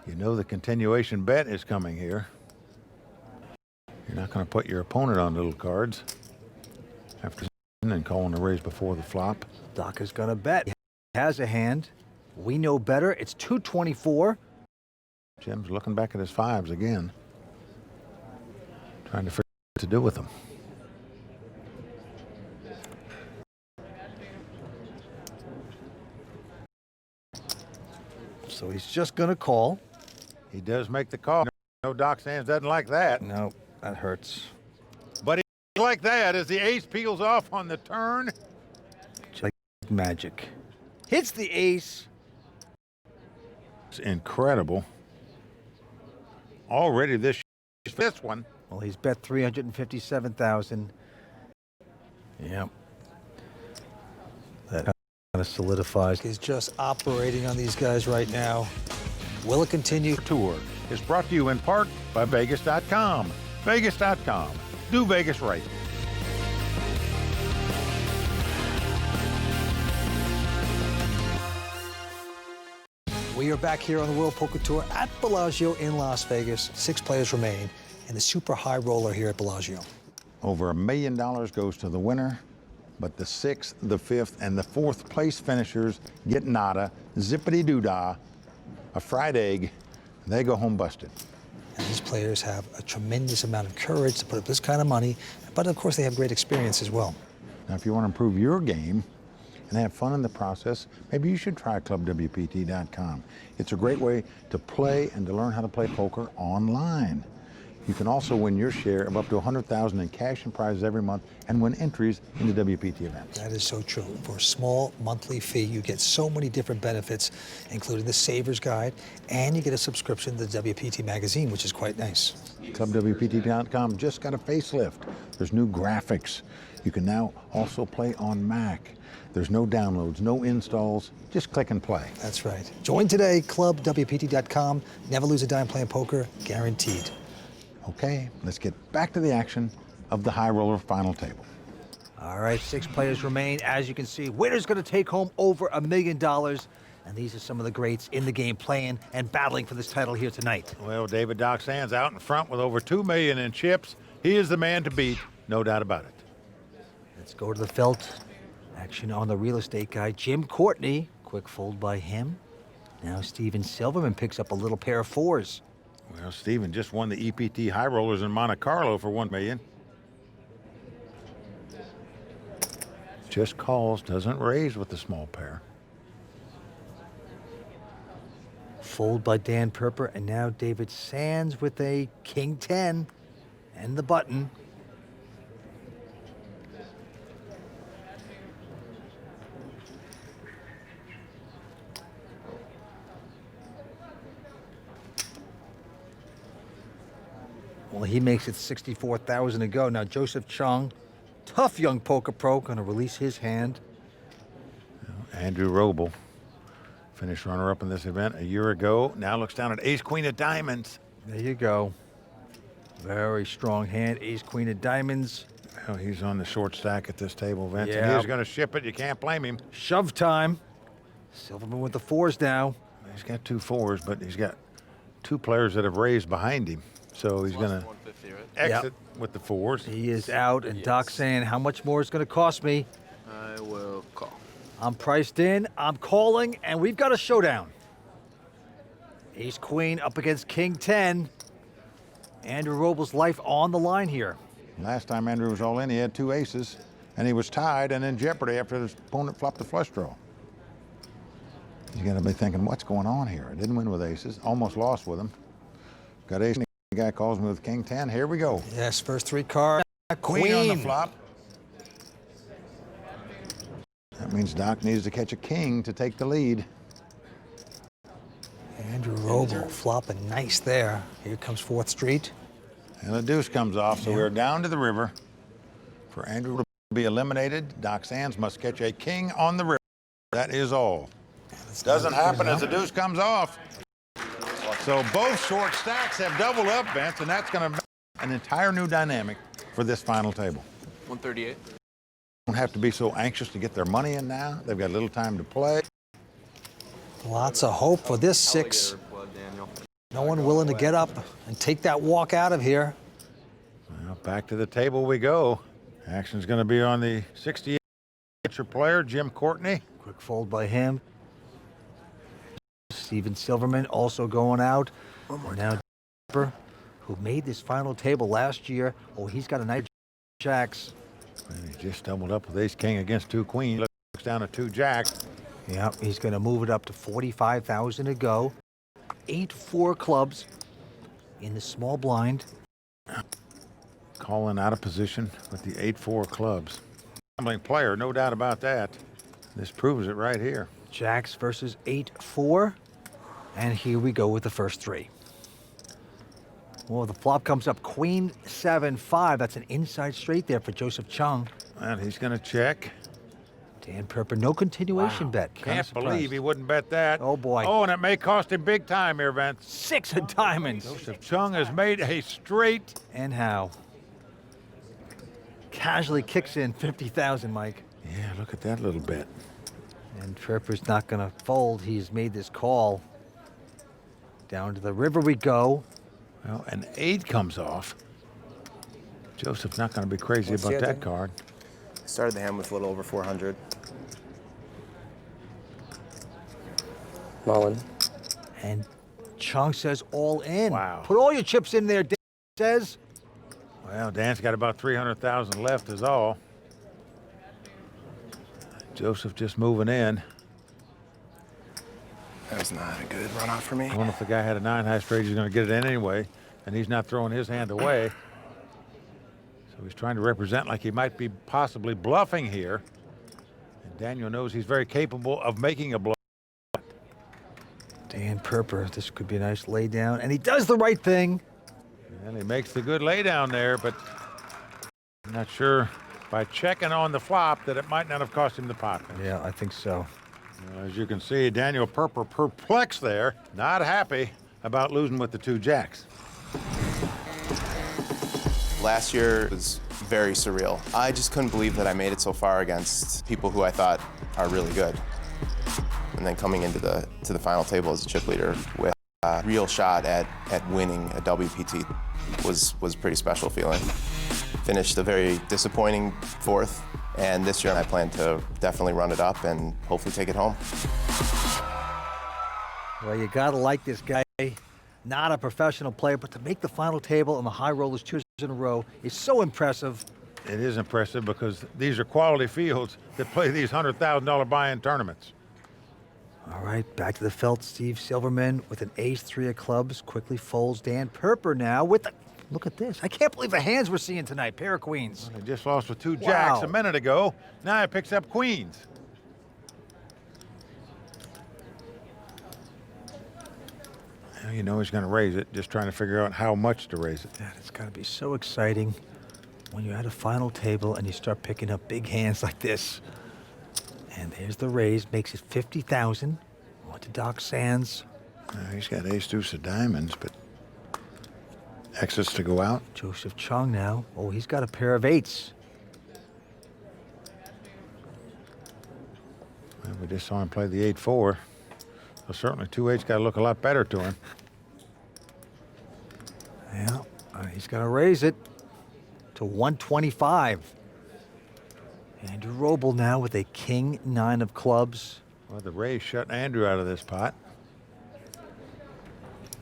You know the continuation bet is coming here. You're not going to put your opponent on little cards after and calling the raise before the flop. Doc is going to bet. He has a hand. We know better. It's 224. Jim's looking back at his fives again, trying to figure out what to do with them. So he's just going to call. He does make the call. No, Doc Sands doesn't like that. No, that hurts. But he like that as the ace peels off on the turn. Just like magic. Hits the ace. It's incredible. Already this one. Well, he's bet 357,000. Yep. That kind of solidifies. He's just operating on these guys right now. Will it continue? Tour is brought to you in part by Vegas.com. Vegas.com. Do Vegas right. We are back here on the World Poker Tour at Bellagio in Las Vegas. 6 players remain, and the super high roller here at Bellagio. Over $1 million goes to the winner, but the 6th, the 5th, and the 4th place finishers get nada, zippity-doo-dah, a fried egg. They go home busted. And these players have a tremendous amount of courage to put up this kind of money, but of course they have great experience as well. Now, if you want to improve your game and have fun in the process, maybe you should try ClubWPT.com. It's a great way to play and to learn how to play poker online. You can also win your share of up to $100,000 in cash and prizes every month and win entries into WPT events. That is so true. For a small monthly fee, you get so many different benefits, including the Saver's Guide, and you get a subscription to the WPT magazine, which is quite nice. ClubWPT.com just got a facelift. There's new graphics. You can now also play on Mac. There's no downloads, no installs, just click and play. That's right. Join today, ClubWPT.com. Never lose a dime playing poker, guaranteed. Okay, let's get back to the action of the high roller final table. All right, 6 players remain. As you can see, winner's going to take home over $1 million. And these are some of the greats in the game playing and battling for this title here tonight. Well, David Doc Sands out in front with over $2 million in chips. He is the man to beat, no doubt about it. Let's go to the felt. Action on the real estate guy, Jim Courtney. Quick fold by him. Now Steven Silverman picks up a little pair of 4s. Well, Steven just won the EPT High Rollers in Monte Carlo for $1 million. Just calls, doesn't raise with the small pair. Fold by Dan Perper, and now David Sands with a King 10 and the button. Well, he makes it 64,000 to go. Now, Joseph Chung, tough young poker pro, going to release his hand. Andrew Roble, finished runner-up in this event a year ago. Now looks down at ace-queen of diamonds. There you go. Very strong hand, ace-queen of diamonds. Well, he's on the short stack at this table, Vince. Yeah. And he's going to ship it. You can't blame him. Shove time. Silverman with the 4s now. He's got 2 4s, but he's got 2 players that have raised behind him. So he's going to exit with the 4s. He is out, and Doc saying, how much more is going to cost me? I will call. I'm priced in, I'm calling, and we've got a showdown. Ace-queen up against King 10. Andrew Roble's life on the line here. Last time Andrew was all in, he had 2 aces, and he was tied and in jeopardy after his opponent flopped the flush draw. He's got to be thinking, what's going on here? I didn't win with aces, almost lost with them. Got ace. The guy calls me with King 10. Here we go. Yes, first 3 cards. Queen on the flop. That means Doc needs to catch a king to take the lead. Andrew Roble flopping nice there. Here comes 4th Street. And the deuce comes off, so we're down to the river. For Andrew to be eliminated, Doc Sands must catch a king on the river. That is all. Doesn't happen as the deuce comes off. So both short stacks have doubled up, Vince, and that's going to make an entire new dynamic for this final table. 138. Don't have to be so anxious to get their money in now. They've got a little time to play. Lots of hope for this 6. No one willing to get up and take that walk out of here. Well, back to the table we go. Action's going to be on the 68 player, Jim Courtney. Quick fold by him. Steven Silverman also going out. And now Perper, who made this final table last year. Oh, he's got a nice jacks. And he just doubled up with ace king against two queens. Looks down at two jacks. Yeah, he's going to move it up to 45,000 to go. 8-4 clubs in the small blind. Calling out of position with the 8-4 clubs. Gambling player, no doubt about that. This proves it right here. Jacks versus 8-4. And here we go with the first three. Well, the flop comes up queen 7-5. That's an inside straight there for Joseph Chung. And he's going to check. Dan Perper, no continuation bet. Can't believe he wouldn't bet that. Oh, boy. Oh, and it may cost him big time here, Vince. 6 of diamonds. Joseph Chung has made a straight. And how? Casually kicks in 50,000, Mike. Yeah, look at that little bet. And Perper's not going to fold. He's made this call. Down to the river we go. Well, an 8 comes off. Joseph's not going to be crazy about that card. Started the hand with a little over 400. Mullen. And Chung says all in. Wow. Put all your chips in there, Dan says. Well, Dan's got about 300,000 left is all. Joseph just moving in. That was not a good runoff for me. I wonder if the guy had a 9 high straight, he's going to get it in anyway, and he's not throwing his hand away. So he's trying to represent like he might be possibly bluffing here. And Daniel knows he's very capable of making a bluff. Dan Perper, this could be a nice lay down, and he does the right thing. And he makes the good lay down there, but I'm not sure by checking on the flop that it might not have cost him the pot. Yeah, I think so. As you can see, Daniel Perper perplexed there, not happy about losing with the 2 jacks. Last year was very surreal. I just couldn't believe that I made it so far against people who I thought are really good. And then coming into the final table as a chip leader with a real shot at winning a WPT was a pretty special feeling. Finished a very disappointing 4th, and this year I plan to definitely run it up and hopefully take it home. Well, you gotta like this guy. Not a professional player, but to make the final table on the high rollers 2 years in a row is so impressive. It is impressive because these are quality fields that play these $100,000 buy-in tournaments. All right, back to the felt. Steve Silverman with an ace-3 of clubs quickly folds. Dan Perper now with the... Look at this. I can't believe the hands we're seeing tonight. Pair of queens. They just lost with 2 jacks Wow. a minute ago. Now he picks up queens. Now you know he's going to raise it, just trying to figure out how much to raise it. God, it's got to be so exciting when you're at a final table and you start picking up big hands like this. And there's the raise, makes it 50,000. On to Doc Sands. He's got ace deuce of diamonds, but exits to go out. Joseph Chung now. Oh, he's got a pair of 8s. Well, we just saw him play the 8-4. So certainly 2-8's got to look a lot better to him. Yeah, he's going to raise it to 125. Andrew Roble now with a king 9 of clubs. Well, the raise shut Andrew out of this pot.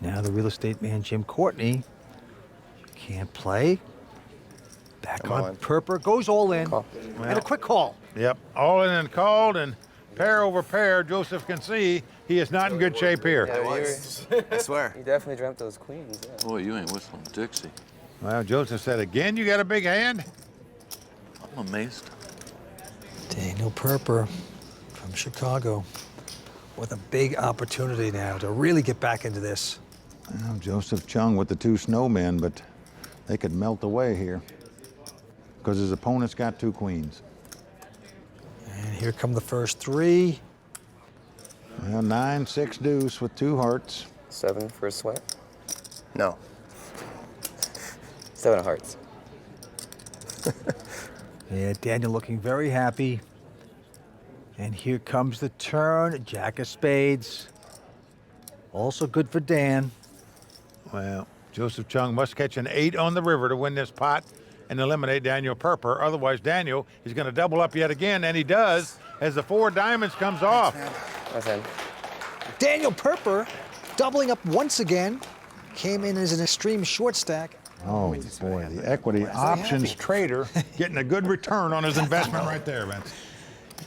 Now the real estate man, Jim Courtney, can't play. Back Come on on. Perper, goes all in. Call. And a quick call. Yep, all in and called, and pair over pair, Joseph can see he is not in good shape here. I swear. You definitely dreamt those queens. Yeah. Boy, you ain't whistling Dixie. Well, Joseph said, again, you got a big hand? I'm amazed. Daniel Perper from Chicago with a big opportunity now to really get back into this. Well, Joseph Chung with the 2 snowmen, but they could melt away here because his opponent's got 2 queens. And here come the first 3. Well, 9-6 deuce with 2 hearts. 7 for a sweat. No. 7 of hearts. Yeah, Daniel looking very happy. And here comes the turn, Jack of spades. Also good for Dan. Well, Joseph Chung must catch an 8 on the river to win this pot and eliminate Daniel Perper. Otherwise, Daniel is going to double up yet again, and he does as the 4 diamonds comes off. That's in. Daniel Perper doubling up once again. Came in as an extreme short stack. Oh, boy, the equity options trader getting a good return on his investment right there, Vince.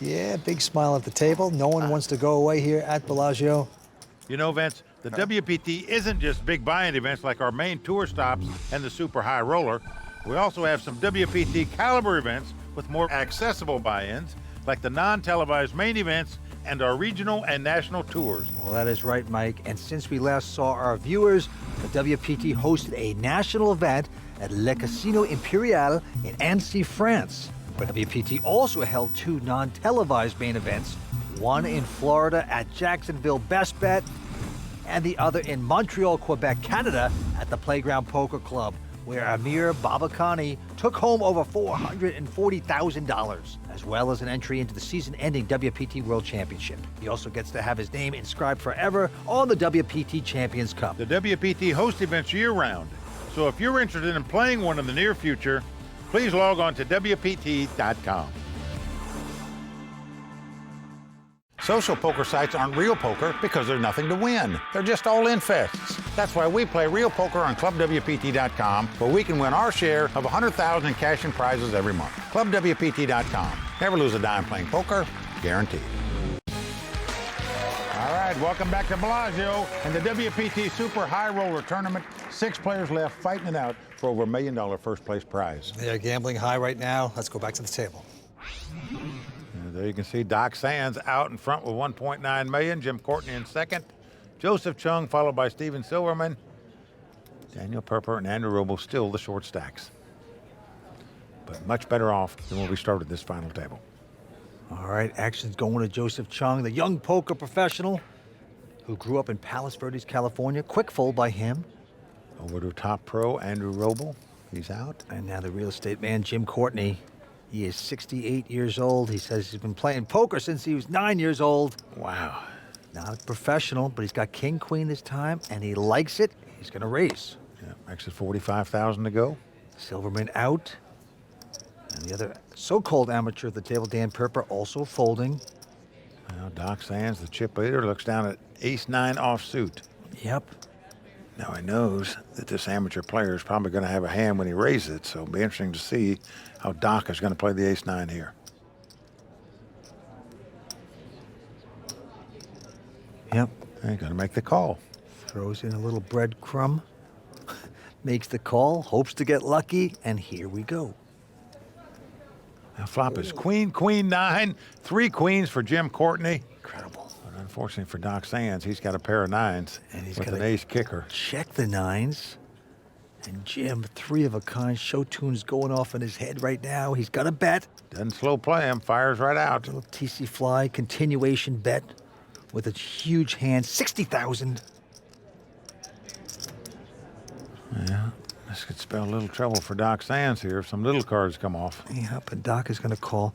Yeah, big smile at the table. No one wants to go away here at Bellagio. You know, Vince, the WPT isn't just big buy-in events like our main tour stops and the super high roller. We also have some WPT caliber events with more accessible buy-ins, like the non-televised main events and our regional and national tours. Well, that is right, Mike. And since we last saw our viewers, the WPT hosted a national event at Le Casino Imperial in Annecy, France. But WPT also held 2 non-televised main events, one in Florida at Jacksonville Best Bet, and the other in Montreal, Quebec, Canada at the Playground Poker Club, where Amir Babakani took home over $440,000, as well as an entry into the season-ending WPT World Championship. He also gets to have his name inscribed forever on the WPT Champions Cup. The WPT hosts events year-round, so if you're interested in playing one in the near future, please log on to WPT.com. Social poker sites aren't real poker because there's nothing to win. They're just all-in fests. That's why we play real poker on ClubWPT.com, where we can win our share of 100,000 in cash and prizes every month. ClubWPT.com. Never lose a dime playing poker, guaranteed. All right, welcome back to Bellagio and the WPT Super High Roller Tournament. 6 players left fighting it out for over $1 million first place prize. They're gambling high right now. Let's go back to the table. There you can see Doc Sands out in front with 1.9 million. Jim Courtney in second. Joseph Chung followed by Steven Silverman. Daniel Perper and Andrew Roble still the short stacks. But much better off than when we started this final table. All right, action's going to Joseph Chung, the young poker professional who grew up in Palos Verdes, California. Quick fold by him. Over to top pro Andrew Roble. He's out. And now the real estate man, Jim Courtney. He is 68 years old. He says he's been playing poker since he was 9 years old. Wow. Not a professional, but he's got king, queen this time, and he likes it. He's going to raise. Yeah, makes it 45,000 to go. Silverman out. And the other so-called amateur of the table, Dan Perper, also folding. Now Doc Sands, the chip leader, looks down at ace-9 offsuit. Yep. Now he knows that this amateur player is probably going to have a hand when he raises it, so it'll be interesting to see how Doc is going to play the ace-9 here. Yep. He's going to make the call. Throws in a little breadcrumb. Makes the call, hopes to get lucky, and here we go. Now flop is queen, queen 9, 3 queens for Jim Courtney. Incredible. But unfortunately for Doc Sands, he's got a pair of 9s And he's with got an ace kicker. Check the 9s. And Jim, 3 of a kind. Show tunes going off in his head right now. He's got a bet. Doesn't slow play him, fires right out. Little TC fly, continuation bet with a huge hand, 60,000. Yeah, this could spell a little trouble for Doc Sands here if some little cards come off. Yep, and Doc is going to call.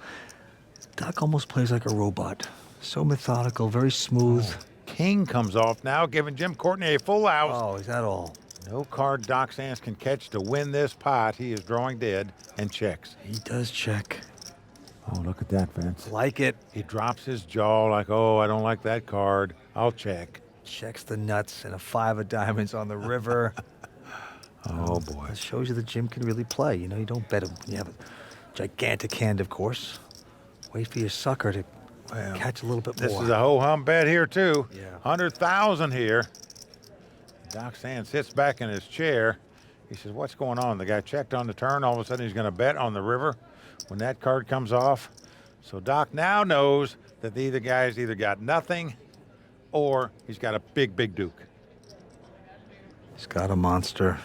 Doc almost plays like a robot. So methodical, very smooth. King comes off now, giving Jim Courtney a full house. Oh, is that all? No card Doc Sands can catch to win this pot. He is drawing dead and checks. He does check. Oh, look at that, Vince. Like it. He drops his jaw like, oh, I don't like that card. I'll check. Checks the nuts and a 5 of diamonds on the river. Oh, boy. That shows you that Jim can really play. You know, you don't bet him. You have a gigantic hand, of course. Wait for your sucker to catch a little bit more. This is a ho-hum bet here, too. Yeah. 100,000 here. Doc Sands sits back in his chair. He says, what's going on? The guy checked on the turn. All of a sudden, he's going to bet on the river when that card comes off. So Doc now knows that the guy's either got nothing or he's got a big, big duke. He's got a monster.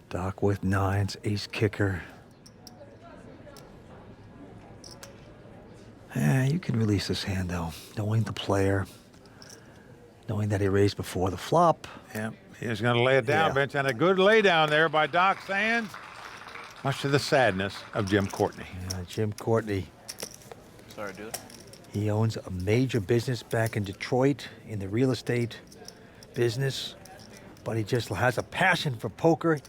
Doc with 9s, ace kicker. You can release this hand, though, knowing the player, knowing that he raised before the flop. Yep, he's going to lay it down, Yeah. Vince, and a good lay down there by Doc Sands, much to the sadness of Jim Courtney. Jim Courtney, Sorry, dude. he owns a major business back in Detroit in the real estate business. but he just has a passion for poker.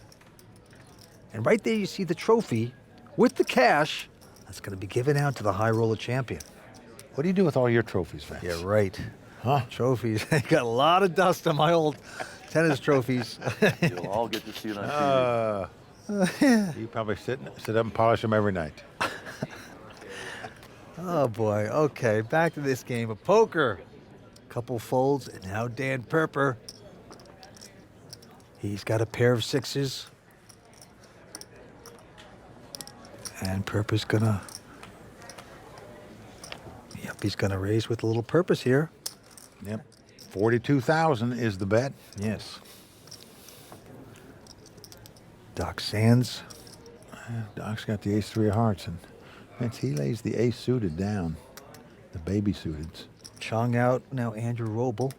And right there you see the trophy with the cash that's going to be given out to the high roller champion. What do you do with all your trophies, Vince? Yeah, right. Huh? Trophies. I got a lot of dust on my old tennis trophies. You'll all get to see it on TV. You probably sit up and polish them every night. Oh boy. Okay, back to this game of poker. Couple folds, and now Dan Perper. He's got a pair of sixes. And Perper's gonna... Yep, he's gonna raise with a little purpose here. Yep. 42,000 is the bet. Yes. Doc Sands. Doc's got the ace-3 of hearts, and Vince, he lays the ace suited down, the baby suiteds. Chung out, now Andrew Roble.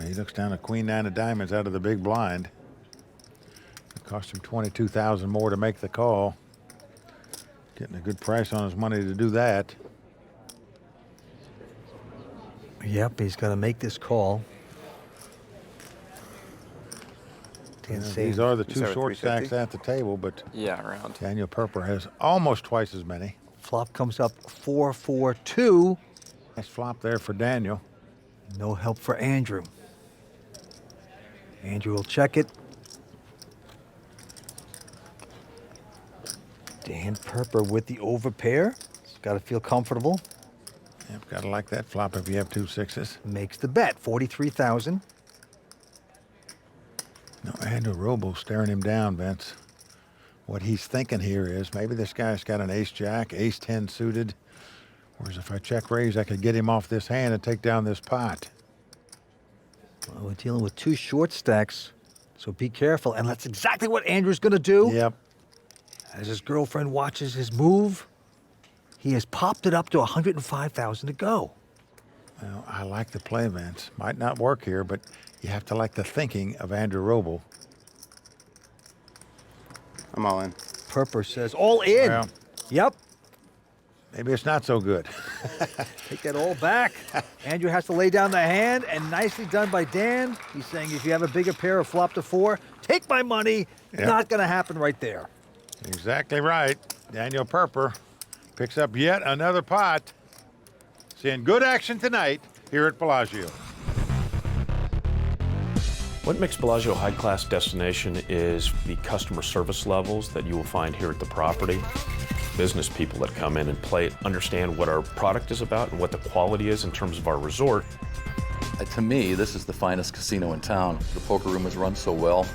He looks down at queen-9 of diamonds out of the big blind. It cost him 22,000 more to make the call. Getting a good price on his money to do that. Yep, he's got to make this call. These are the two start with short 350? stacks at the table, but Yeah, around. Daniel Perper has almost twice as many. Flop comes up 4-4-2. Nice flop there for Daniel. No help for Andrew. Andrew will check it. Dan Perper with the overpair. He's got to feel comfortable. Yep, gotta like that flop if you have two sixes. Makes the bet, 43,000. No, Andrew Roble staring him down, Vince. What he's thinking here is maybe this guy's got an ace-jack, ace-10 suited. Whereas if I check raise, I could get him off this hand and take down this pot. Well, we're dealing with two short stacks, so be careful. And that's exactly what Andrew's going to do. Yep. As his girlfriend watches his move, he has popped it up to 105,000 to go. Well, I like the play, Vince. Might not work here, but you have to like the thinking of Andrew Roble. I'm all in. Perper says all in. Well, Yep. maybe it's not so good. Take that all back. Andrew has to lay down the hand, and nicely done by Dan. He's saying if you have a bigger pair of flop to 4, take my money. Yep. Not going to happen right there. Exactly right. Daniel Perper picks up yet another pot. Seeing good action tonight here at Bellagio. What makes Bellagio a high-class destination is the customer service levels that you will find here at the property. Business people that come in and play understand what our product is about and what the quality is in terms of our resort. To me, this is the finest casino in town. The poker room is run so well,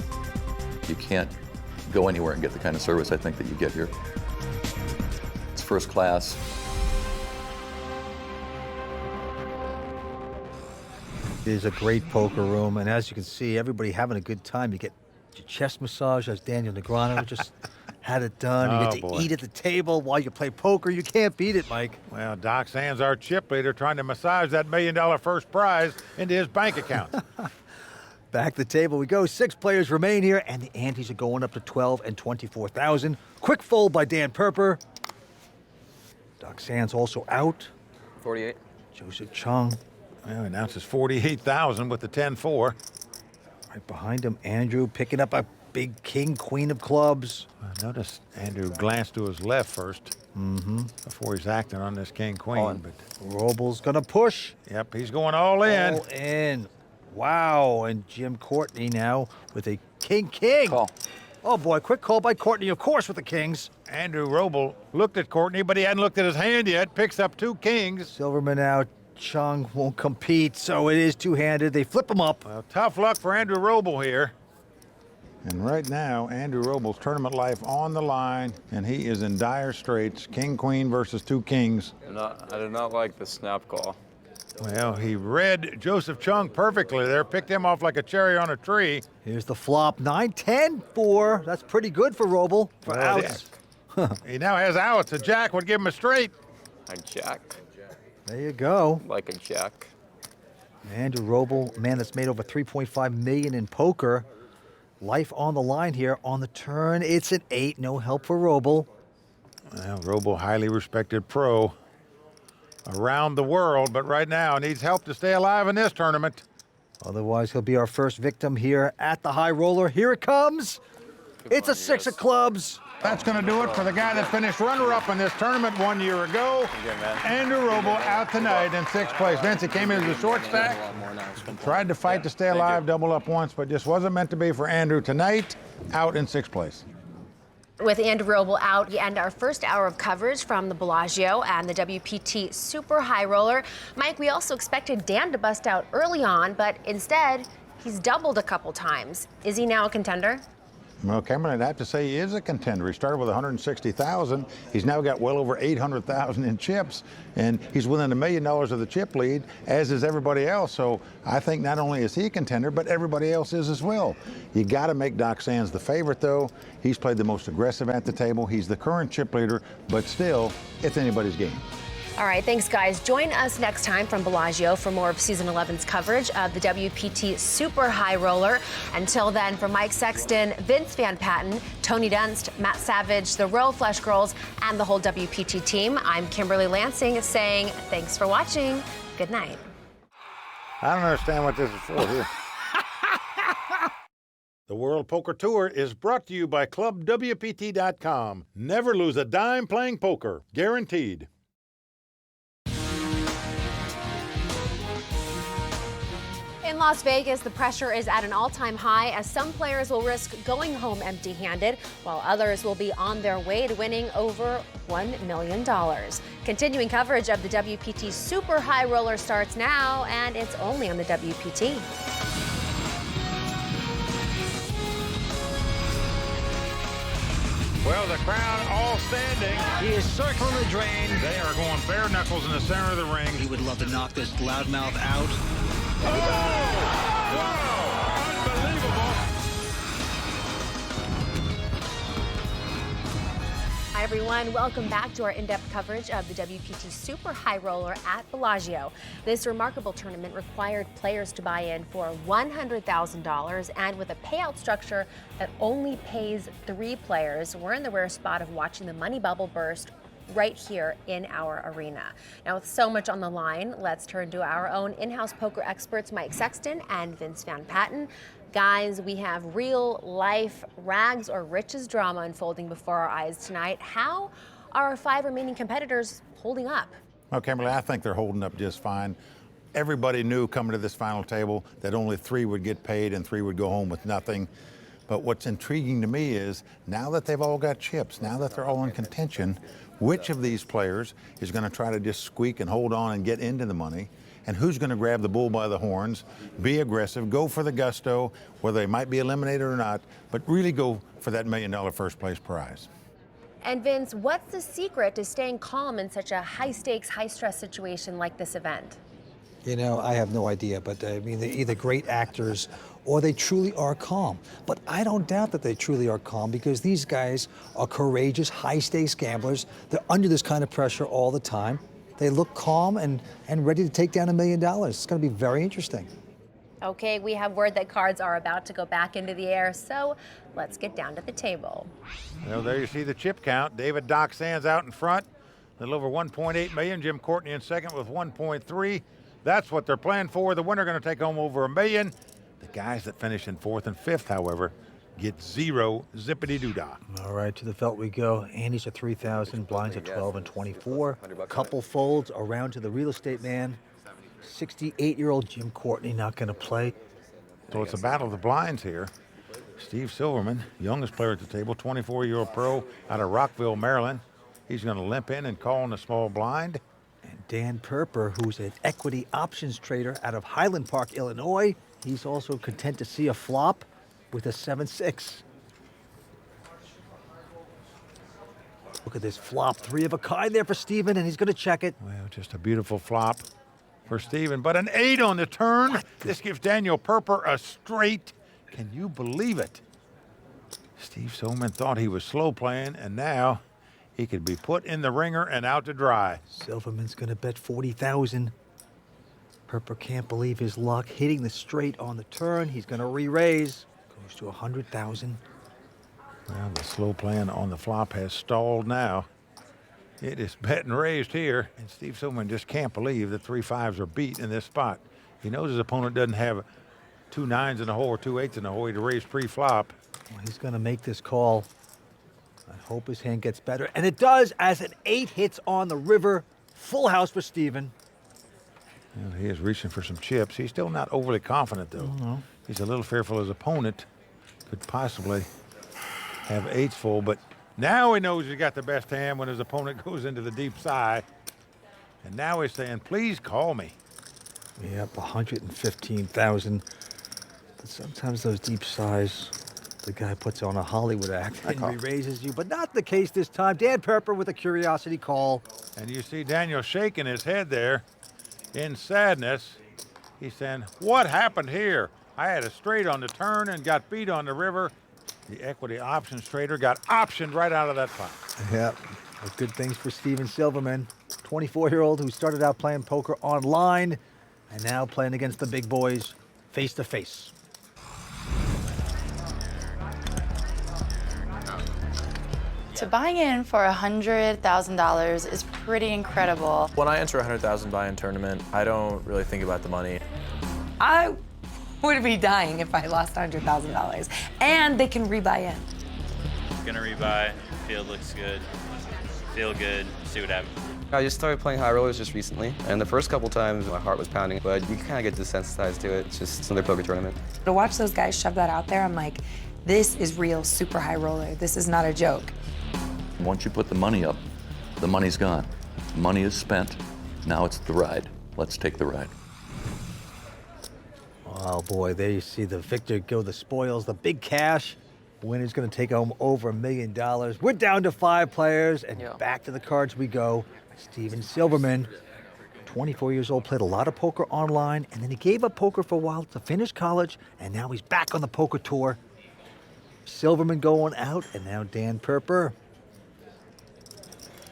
you can't go anywhere and get the kind of service I think that you get here. It's first class. It is a great poker room, and as you can see, everybody having a good time. You get your chest massage, as Daniel Negreanu just had it done. You get to boy. eat at the table while you play poker. You can't beat it, Mike. Well, Doc Sands, our chip leader, trying to massage that $1 million first prize into his bank account. Back to the table we go. 6 players remain here, and the antes are going up to 12 and 24,000. Quick fold by Dan Perper. Doc Sands also out. 48. Joseph Chung. Well, he announces 48,000 with the 10-4. Right behind him, Andrew picking up a big king, queen of clubs. Notice Andrew glanced to his left first before he's acting on this king, queen. But Roble's gonna push. yep, he's going all in. All in. Wow, and Jim Courtney now with a king. Call. Oh boy, quick call by Courtney, of course, with the kings. Andrew Roble looked at Courtney, but he hadn't looked at his hand yet. Picks up 2 kings. Silverman out. Chung won't compete, so it is two-handed. They flip him up. Well, tough luck for Andrew Roble here. And right now, Andrew Roble's tournament life on the line, and he is in dire straits. King, queen versus 2 kings. I did not like the snap call. Well, he read Joseph Chung perfectly there, picked him off like a cherry on a tree. Here's the flop. 9-10-4. That's pretty good for Roble. For Well, outs. He now has outs. A jack would give him a straight. A jack. There you go. Like a jack. Andrew Roble, man that's made over $3.5 million in poker. Life on the line here. On the turn, it's an 8. No help for Roble. Well, Roble, highly respected pro around the world, but right now needs help to stay alive in this tournament. Otherwise, he'll be our first victim here at the high roller. Here it comes. It's a six of clubs. That's going to do it for the guy that finished runner-up in this tournament 1 year ago. Andrew Roble out tonight in 6th place. Vince, he came in as a short stack. Tried to fight to stay alive, double up once, but just wasn't meant to be for Andrew tonight. Out in 6th place. With Andrew Roble out, we end our first hour of coverage from the Bellagio and the WPT Super High Roller. Mike, we also expected Dan to bust out early on, but instead, he's doubled a couple times. Is he now a contender? Well, Cameron, I'd have to say he is a contender. He started with 160,000. He's now got well over 800,000 in chips, and he's within $1 million of the chip lead, as is everybody else. So I think not only is he a contender, but everybody else is as well. You got to make Doc Sands the favorite, though. He's played the most aggressive at the table. He's the current chip leader, but still, it's anybody's game. All right, thanks, guys. Join us next time from Bellagio for more of Season 11's coverage of the WPT Super High Roller. Until then, for Mike Sexton, Vince Van Patten, Tony Dunst, Matt Savage, the Royal Flush Girls, and the whole WPT team, I'm Kimberly Lansing saying thanks for watching. Good night. I don't understand what this is for here. The World Poker Tour is brought to you by ClubWPT.com. Never lose a dime playing poker. Guaranteed. In Las Vegas, the pressure is at an all-time high as some players will risk going home empty-handed, while others will be on their way to winning over $1 million. Continuing coverage of the WPT Super High Roller starts now, and it's only on the WPT. Well, the crowd all standing. He is circling the drain. They are going bare knuckles in the center of the ring. He would love to knock this loudmouth out. Oh! Wow! Unbelievable! Hi, everyone. Welcome back to our in-depth coverage of the WPT Super High Roller at Bellagio. This remarkable tournament required players to buy in for $100,000, and with a payout structure that only pays 3 players, we're in the rare spot of watching the money bubble burst right here in our arena. Now, with so much on the line, let's turn to our own in-house poker experts, Mike Sexton and Vince Van Patten. Guys, we have real life rags or riches drama unfolding before our eyes tonight. How are our 5 remaining competitors holding up? Well, Kimberly, I think they're holding up just fine. Everybody knew coming to this final table that only 3 would get paid and 3 would go home with nothing. But what's intriguing to me is now that they've all got chips, now that they're all in contention, which of these players is going to try to just squeak and hold on and get into the money? And who's going to grab the bull by the horns, be aggressive, go for the gusto, whether they might be eliminated or not, but really go for that $1 million first place prize. And Vince, what's the secret to staying calm in such a high-stakes, high-stress situation like this event? You know, I have no idea, but I mean, they're either great actors or they truly are calm. But I don't doubt that they truly are calm because these guys are courageous, high-stakes gamblers. They're under this kind of pressure all the time. They look calm and ready to take down $1 million. It's going to be very interesting. Okay, we have word that cards are about to go back into the air, so let's get down to the table. Well, there you see the chip count. David Doc Sands out in front, a little over 1.8 million. Jim Courtney in second with 1.3. That's what they're playing for. The winner going to take home over $1 million. The guys that finish in 4th and 5th, however, get 0 zippity-doo-dah. All right, to the felt we go. Andy's at 3,000, blinds at 12 and 24. Couple folds around to the real estate man. 68-year-old Jim Courtney not going to play. So it's a battle of the blinds here. Steve Silverman, youngest player at the table, 24-year-old pro out of Rockville, Maryland. He's going to limp in and call in a small blind. And Dan Perper, who's an equity options trader out of Highland Park, Illinois. He's also content to see a flop with a 7-6. Look at this flop, 3 of a kind there for Steven, and he's going to check it. Well, just a beautiful flop for Steven, but an 8 on the turn. What? This gives Daniel Perper a straight. Can you believe it? Steve Silverman thought he was slow playing, and now he could be put in the ringer and out to dry. Silverman's going to bet 40,000. Perper can't believe his luck, hitting the straight on the turn. He's going to re-raise. Goes to 100,000. Well, the slow playing on the flop has stalled now. It is bet and raised here, and Steve Silverman just can't believe that 3 5s are beat in this spot. He knows his opponent doesn't have 2 9s in the hole or 2 8s in the hole. He'd raise pre-flop. Well, he's going to make this call. I hope his hand gets better. And it does, as an 8 hits on the river. Full house for Steven. Well, he is reaching for some chips. He's still not overly confident, though. He's a little fearful his opponent could possibly have 8s full, but now he knows he's got the best hand when his opponent goes into the deep side. And now he's saying, please call me. Yep, 115,000. But sometimes those deep sighs, the guy puts on a Hollywood act and re-raises you, but not the case this time. Dan Perper with a curiosity call. And you see Daniel shaking his head there in sadness. He's saying, what happened here? I had a straight on the turn and got beat on the river. The equity options trader got optioned right out of that pot. Yep, good things for Steven Silverman, 24-year-old who started out playing poker online and now playing against the big boys face to face. To buy in for $100,000 is pretty incredible. When I enter a $100,000 buy-in tournament, I don't really think about the money. I would be dying if I lost $100,000. And they can rebuy in. Gonna rebuy, field looks good, feel good, see what happens. I just started playing high rollers just recently, and the first couple times my heart was pounding, but you kind of get desensitized to it. It's just another poker tournament. To watch those guys shove that out there, I'm like, this is real super high roller. This is not a joke. Once you put the money up, the money's gone. Money is spent. Now it's the ride. Let's take the ride. Oh boy, there you see the victor go the spoils, the big cash. Winner's gonna take home over $1 million. We're down to 5 players, and back to the cards we go. Steven Silverman, 24 years old, played a lot of poker online, and then he gave up poker for a while to finish college, and now he's back on the poker tour. Silverman going out, and now Dan Perper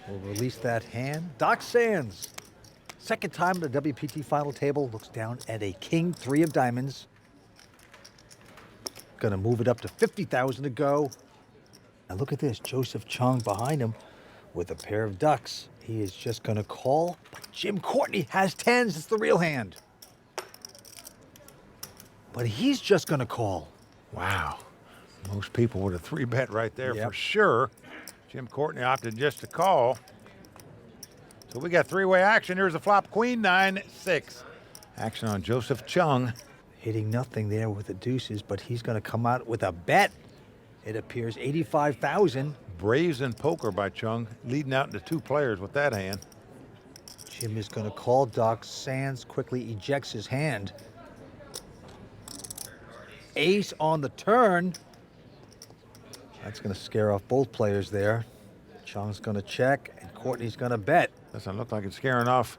will release that hand. Doc Sands, second time at the WPT final table, looks down at a king 3 of diamonds. Gonna move it up to 50,000 to go. And look at this, Joseph Chung behind him with a pair of ducks. He is just gonna call, but Jim Courtney has 10s, it's the real hand. But he's just gonna call. Wow. Most people would have 3-bet right there for sure. Jim Courtney opted just to call. So we got 3-way action. Here's the flop, queen 9-6. Action on Joseph Chung. Hitting nothing there with the deuces, but he's going to come out with a bet. It appears 85,000. Braves in poker by Chung, leading out into 2 players with that hand. Jim is going to call. Doc Sands quickly ejects his hand. Ace on the turn. That's going to scare off both players there. Chung's going to check, and Courtney's going to bet. Doesn't look like it's scaring off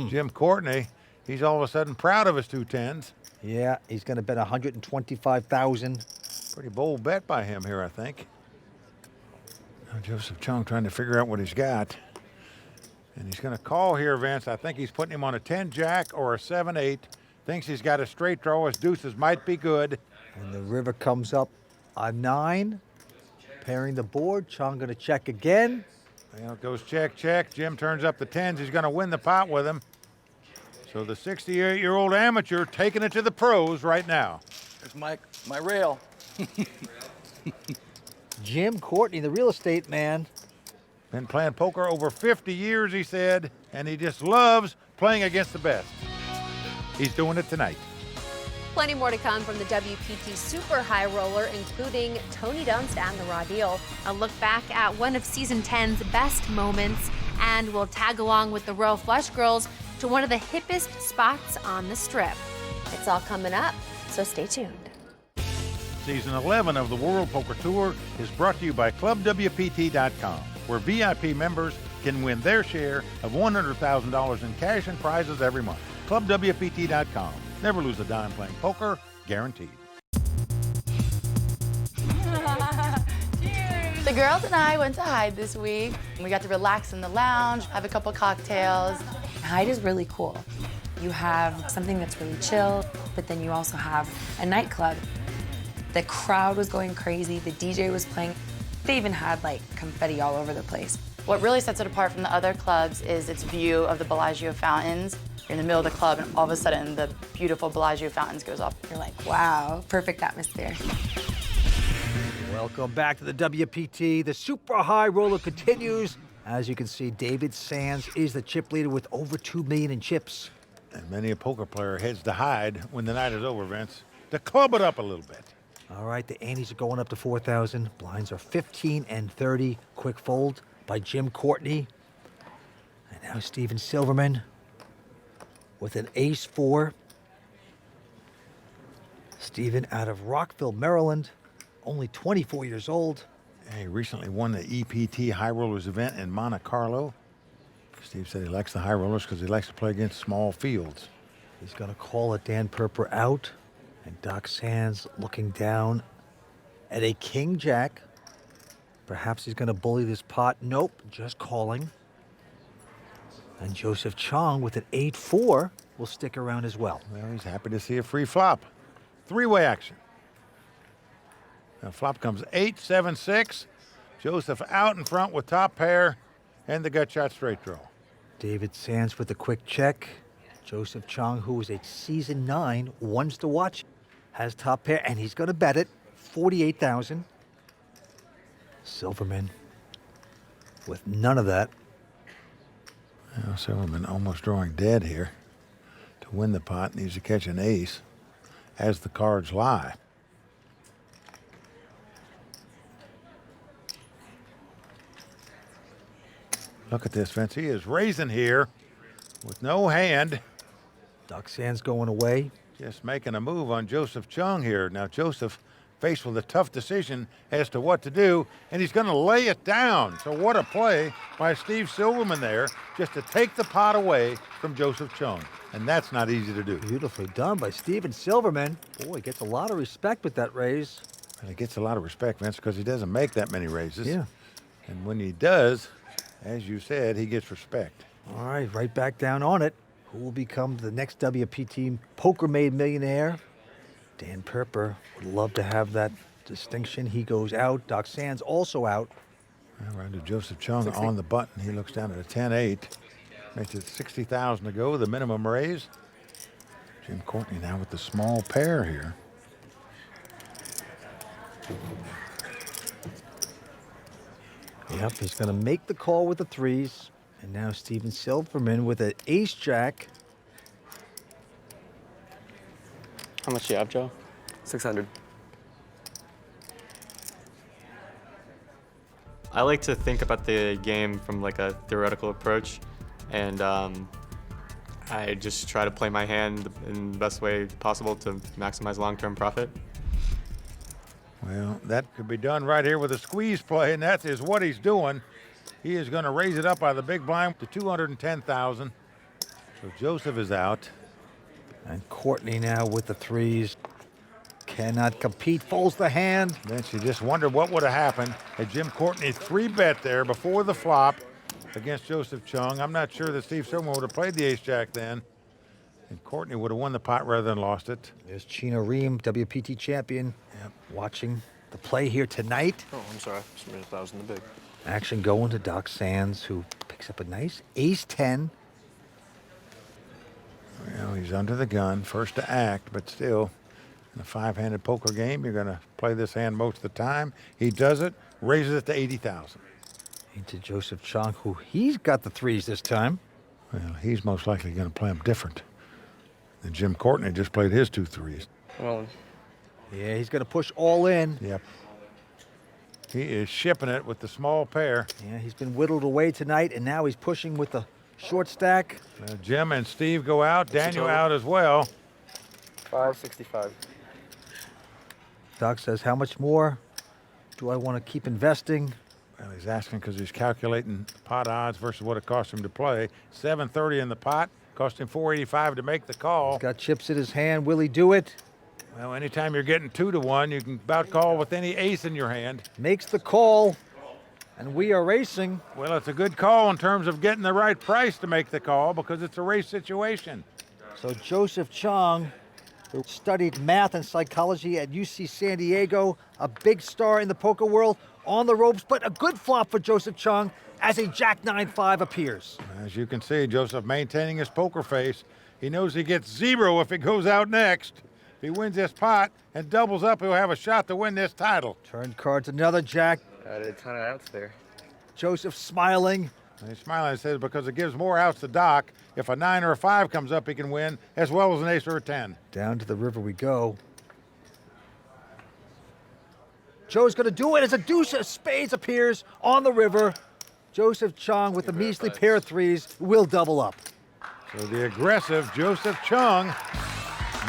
Jim Courtney. He's all of a sudden proud of his 2 10s. Yeah, he's going to bet 125,000. Pretty bold bet by him here, I think. Now Joseph Chung trying to figure out what he's got. And he's going to call here, Vince. I think he's putting him on a 10-jack or a 7-8. Thinks he's got a straight draw. His deuces might be good. And the river comes up a 9. Pairing the board. Chung going to check again. Well, it goes check, check. Jim turns up the 10s. He's going to win the pot with him. So the 68-year-old amateur taking it to the pros right now. There's my rail. Jim Courtney, the real estate man. Been playing poker over 50 years, he said, and he just loves playing against the best. He's doing it tonight. Plenty more to come from the WPT Super High Roller, including Tony Dunst and the Raw Deal. A look back at one of Season 10's best moments, and we'll tag along with the Royal Flush Girls to one of the hippest spots on the Strip. It's all coming up, so stay tuned. Season 11 of the World Poker Tour is brought to you by ClubWPT.com, where VIP members can win their share of $100,000 in cash and prizes every month. ClubWPT.com. Never lose a dime playing poker, guaranteed. The girls and I went to Hyde this week. We got to relax in the lounge, have a couple cocktails. Hyde is really cool. You have something that's really chill, but then you also have a nightclub. The crowd was going crazy, the DJ was playing. They even had like confetti all over the place. What really sets it apart from the other clubs is its view of the Bellagio fountains. You're in the middle of the club and all of a sudden the beautiful Bellagio fountains goes up. You're like, wow, perfect atmosphere. Welcome back to the WPT. The super high roller continues. As you can see, David Sands is the chip leader with over 2 million in chips. And many a poker player heads to hide when the night is over, Vince, to club it up a little bit. All right, the antes are going up to 4,000. Blinds are 15 and 30. Quick fold by Jim Courtney. And now Steven Silverman with an ace-4. Steven out of Rockville, Maryland, only 24 years old. He recently won the EPT High Rollers event in Monte Carlo. Steve said he likes the high rollers because he likes to play against small fields. He's going to call it Dan Perper out. And Doc Sands looking down at a king-jack. Perhaps he's going to bully this pot. Nope, just calling. And Joseph Chong with an 8-4 will stick around as well. Well, he's happy to see a free flop. Three-way action. Now flop comes 8-7-6. Joseph out in front with top pair and the gut shot straight draw. David Sands with a quick check. Joseph Chong, who is a season 9, wants to watch, has top pair, and he's going to bet it, 48,000. Silverman with none of that. Well, Silverman almost drawing dead here. To win the pot, needs to catch an ace as the cards lie. Look at this, Vince. He is raising here with no hand. Doc Sands going away. Just making a move on Joseph Chung here. Now, Joseph faced with a tough decision as to what to do, and he's going to lay it down. So what a play by Steve Silverman there, just to take the pot away from Joseph Chung. And that's not easy to do. Beautifully done by Steven Silverman. Boy, gets a lot of respect with that raise. And he gets a lot of respect, Vince, because he doesn't make that many raises. Yeah. And when he does, as you said, he gets respect. All right, right back down on it. Who will become the next WPT poker-made millionaire? Dan Perper would love to have that distinction. He goes out. Doc Sands also out. All right, to Joseph Chung on the button. He looks down at a 10-8. Makes it 60,000 to go, the minimum raise. Jim Courtney now with the small pair here. Yep, he's going to make the call with the threes. And now Steven Silverman with an ace-jack. How much do you have, Joe? 600. I like to think about the game from like a theoretical approach, and I just try to play my hand in the best way possible to maximize long-term profit. Well, that could be done right here with a squeeze play, and that is what he's doing. He is going to raise it up by the big blind to 210,000. So Joseph is out. And Courtney now with the threes. Cannot compete, folds the hand. Then she just wondered what would have happened had Jim Courtney 3-bet there before the flop against Joseph Chung. I'm not sure that Steve Silverman would have played the ace-jack then. And Courtney would have won the pot rather than lost it. There's Chino Ream, WPT champion, watching the play here tonight. Oh, I'm sorry. That was in the big. Action going to Doc Sands, who picks up a nice ace-10. Well, he's under the gun, first to act, but still, in a 5-handed poker game, you're going to play this hand most of the time. He does it, raises it to 80,000. Into Joseph Chong, who he's got the threes this time. Well, he's most likely going to play them different. And Jim Courtney just played his 2 threes. Well, yeah, he's going to push all in. Yep. He is shipping it with the small pair. Yeah, he's been whittled away tonight, and now he's pushing with the short stack. Jim and Steve go out. Daniel out as well. 565. Doc says, how much more do I want to keep investing? Well, he's asking because he's calculating pot odds versus what it cost him to play. 730 in the pot. Cost him 485 to make the call. He's got chips in his hand. Will he do it? Well, anytime you're getting 2 to 1, you can about call with any ace in your hand. Makes the call, and we are racing. Well, it's a good call in terms of getting the right price to make the call because it's a race situation. So Joseph Chong, who studied math and psychology at UC San Diego, a big star in the poker world, on the ropes, but a good flop for Joseph Chung as a Jack 9-5 appears. As you can see, Joseph maintaining his poker face. He knows he gets 0 if it goes out next. If he wins this pot and doubles up, he'll have a shot to win this title. Turn cards, another Jack. Got a ton of outs there. Joseph smiling. And he's smiling and says because it gives more outs to Doc. If a 9 or a 5 comes up, he can win, as well as an ace or a 10. Down to the river we go. Joe's going to do it as a deuce of spades appears on the river. Joseph Chung with the measly pair of threes will double up. So the aggressive Joseph Chung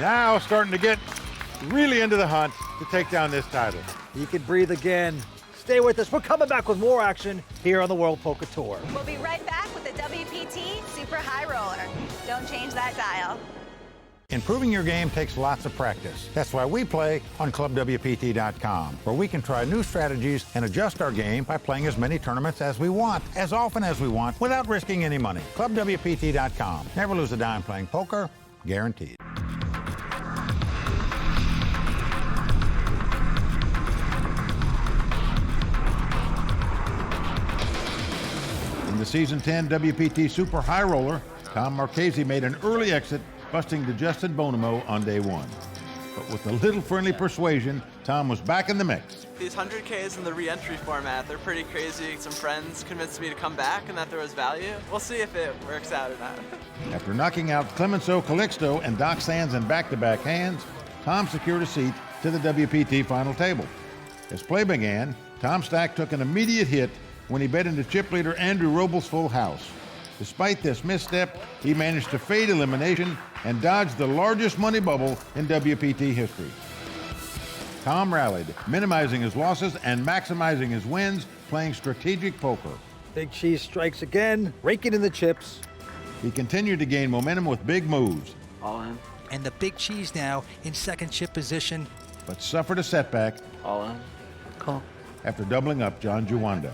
now starting to get really into the hunt to take down this title. He can breathe again. Stay with us. We're coming back with more action here on the World Poker Tour. We'll be right back with the WPT Super High Roller. Don't change that dial. Improving your game takes lots of practice. That's why we play on ClubWPT.com, where we can try new strategies and adjust our game by playing as many tournaments as we want, as often as we want, without risking any money. ClubWPT.com. Never lose a dime playing poker, guaranteed. In the Season 10 WPT Super High Roller, Tom Marchese made an early exit, busting to Justin Bonomo on day 1. But with a little friendly persuasion, Tom was back in the mix. These 100Ks in the re-entry format, they're pretty crazy. Some friends convinced me to come back and that there was value. We'll see if it works out or not. After knocking out Clemenceau Calixto and Doc Sands in back-to-back hands, Tom secured a seat to the WPT final table. As play began, Tom Stack took an immediate hit when he bet into chip leader Andrew Roble's full house. Despite this misstep, he managed to fade elimination and dodged the largest money bubble in WPT history. Tom rallied, minimizing his losses and maximizing his wins, playing strategic poker. Big Cheese strikes again, raking in the chips. He continued to gain momentum with big moves. All in. And the Big Cheese now in second chip position. But suffered a setback. All in. Call. After doubling up John Juanda.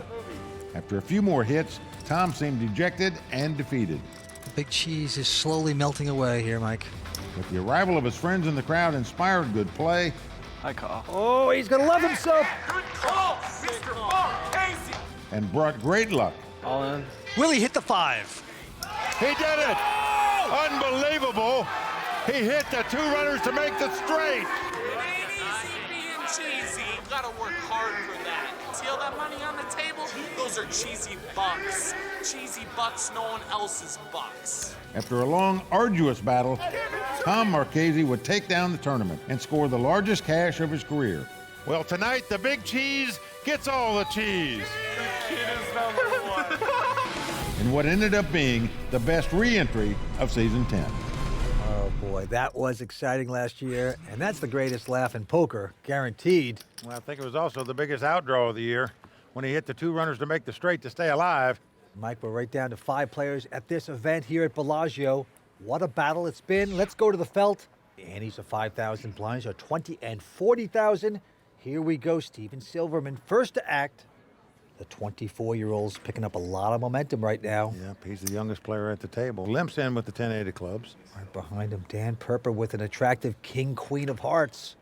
After a few more hits, Tom seemed dejected and defeated. The Big Cheese is slowly melting away here, Mike. But the arrival of his friends in the crowd inspired good play. I call. Oh, he's going to love himself. Good call, Mr. Marchese. And brought great luck. All in. Willie hit the 5. He did it! Unbelievable! He hit the 2 runners to make the straight. It ain't easy being cheesy. You gotta work hard for that. See all that money on the table? Those are cheesy bucks. Cheesy bucks, no one else's bucks. After a long, arduous battle, Tom Marchese would take down the tournament and score the largest cash of his career. Well, tonight, the Big Cheese gets all the cheese. The kid is #1. In what ended up being the best re-entry of Season 10. Oh boy, that was exciting last year, and that's the greatest laugh in poker, guaranteed. Well, I think it was also the biggest outdraw of the year when he hit the 2 runners to make the straight to stay alive. Mike, we're right down to 5 players at this event here at Bellagio. What a battle it's been. Let's go to the felt. The antes of 5,000, blinds are 20 and 40,000. Here we go, Steven Silverman, first to act. The 24-year-old's picking up a lot of momentum right now. Yep, he's the youngest player at the table. Limps in with the 10-8 of clubs. Right behind him, Dan Perper with an attractive king-queen of hearts.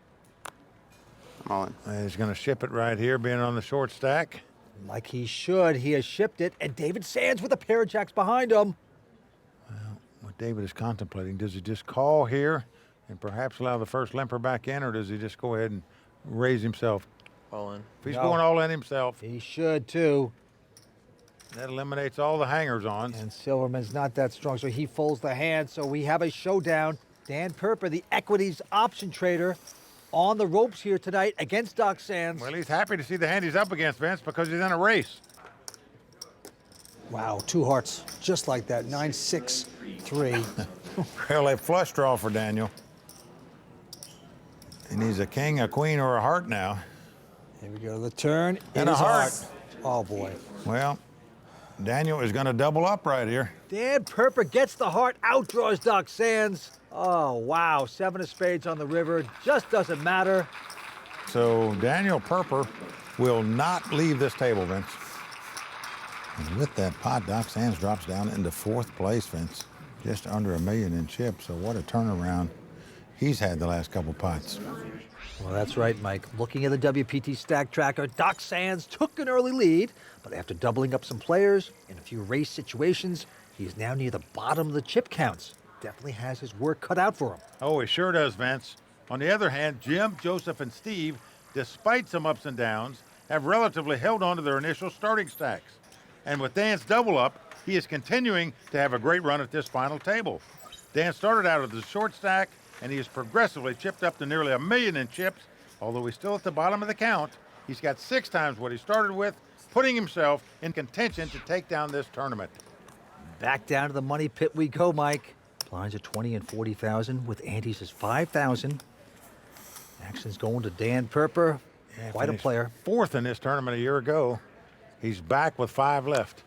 I'm all in. He's going to ship it right here, being on the short stack. Like he should. He has shipped it, and David Sands with a pair of jacks behind him. Well, what David is contemplating, does he just call here and perhaps allow the first limper back in, or does he just go ahead and raise himself? All in. If he's going all in himself, He should, too. that eliminates all the hangers-on. And Silverman's not that strong, so he folds the hand. So we have a showdown. Dan Perper, the equities option trader, on the ropes here tonight against Doc Sands. Well, he's happy to see the hand he's up against, Vince, because he's in a race. Wow, 2 hearts, just like that. 9, 6, 3. Well, a flush draw for Daniel. He needs a king, a queen, or a heart now. Here we go to the turn. And It a is heart. Oh, boy. Well, Daniel is going to double up right here. Dan Perper gets the heart, outdraws Doc Sands. Oh, wow, 7 of spades on the river. Just doesn't matter. So Daniel Perper will not leave this table, Vince. And with that pot, Doc Sands drops down into 4th place, Vince. Just under $1 million in chips, so what a turnaround. he's had the last couple pots. Well, that's right, Mike. Looking at the WPT stack tracker, Doc Sands took an early lead, but after doubling up some players in a few race situations, he is now near the bottom of the chip counts. Definitely has his work cut out for him. Oh, he sure does, Vince. On the other hand, Jim, Joseph, and Steve, despite some ups and downs, have relatively held on to their initial starting stacks. And with Dan's double up, he is continuing to have a great run at this final table. Dan started out with a short stack, and he has progressively chipped up to nearly $1 million in chips. Although he's still at the bottom of the count, he's got 6 times what he started with, putting himself in contention to take down this tournament. Back down to the money pit we go, Mike. Blinds are 20 and 40,000 with antes is 5,000. Action's going to Dan Perper. Yeah, quite a player. 4th in this tournament a year ago. He's back with 5 left.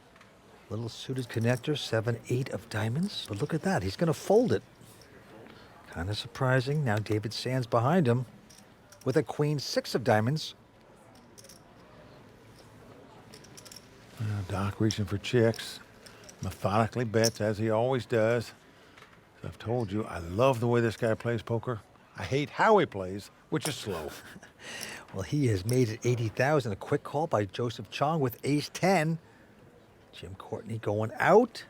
Little suited connector, 7-8 of diamonds. But look at that, he's gonna fold it. Kind of surprising. Now David Sands behind him with a queen 6 of diamonds. Doc reaching for chicks. Methodically bets, as he always does. As I've told you, I love the way this guy plays poker. I hate how he plays, which is slow. Well, he has made it 80,000. A quick call by Joseph Chong with ace-10. Jim Courtney going out.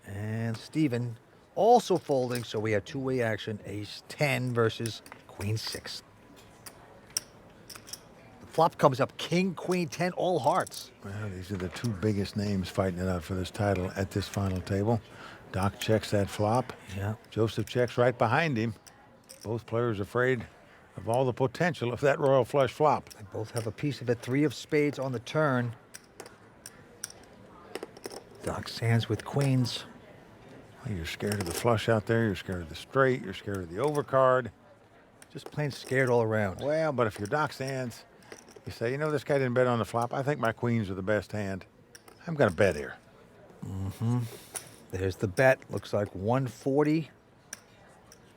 And Steven also folding, so we have two-way action, ace-10 versus queen-6. The flop comes up king, queen, 10, all hearts. Well, these are the 2 biggest names fighting it out for this title at this final table. Doc checks that flop. Yeah. Joseph checks right behind him. Both players afraid of all the potential of that royal flush flop. They both have a piece of it. 3 of spades on the turn. Doc Sands with queens. Well, you're scared of the flush out there. You're scared of the straight. You're scared of the overcard. Just plain scared all around. Well, but if you're Doc Sands, you say, you know, this guy didn't bet on the flop. I think my queens are the best hand. I'm going to bet here. Mm-hmm. There's the bet. Looks like 140.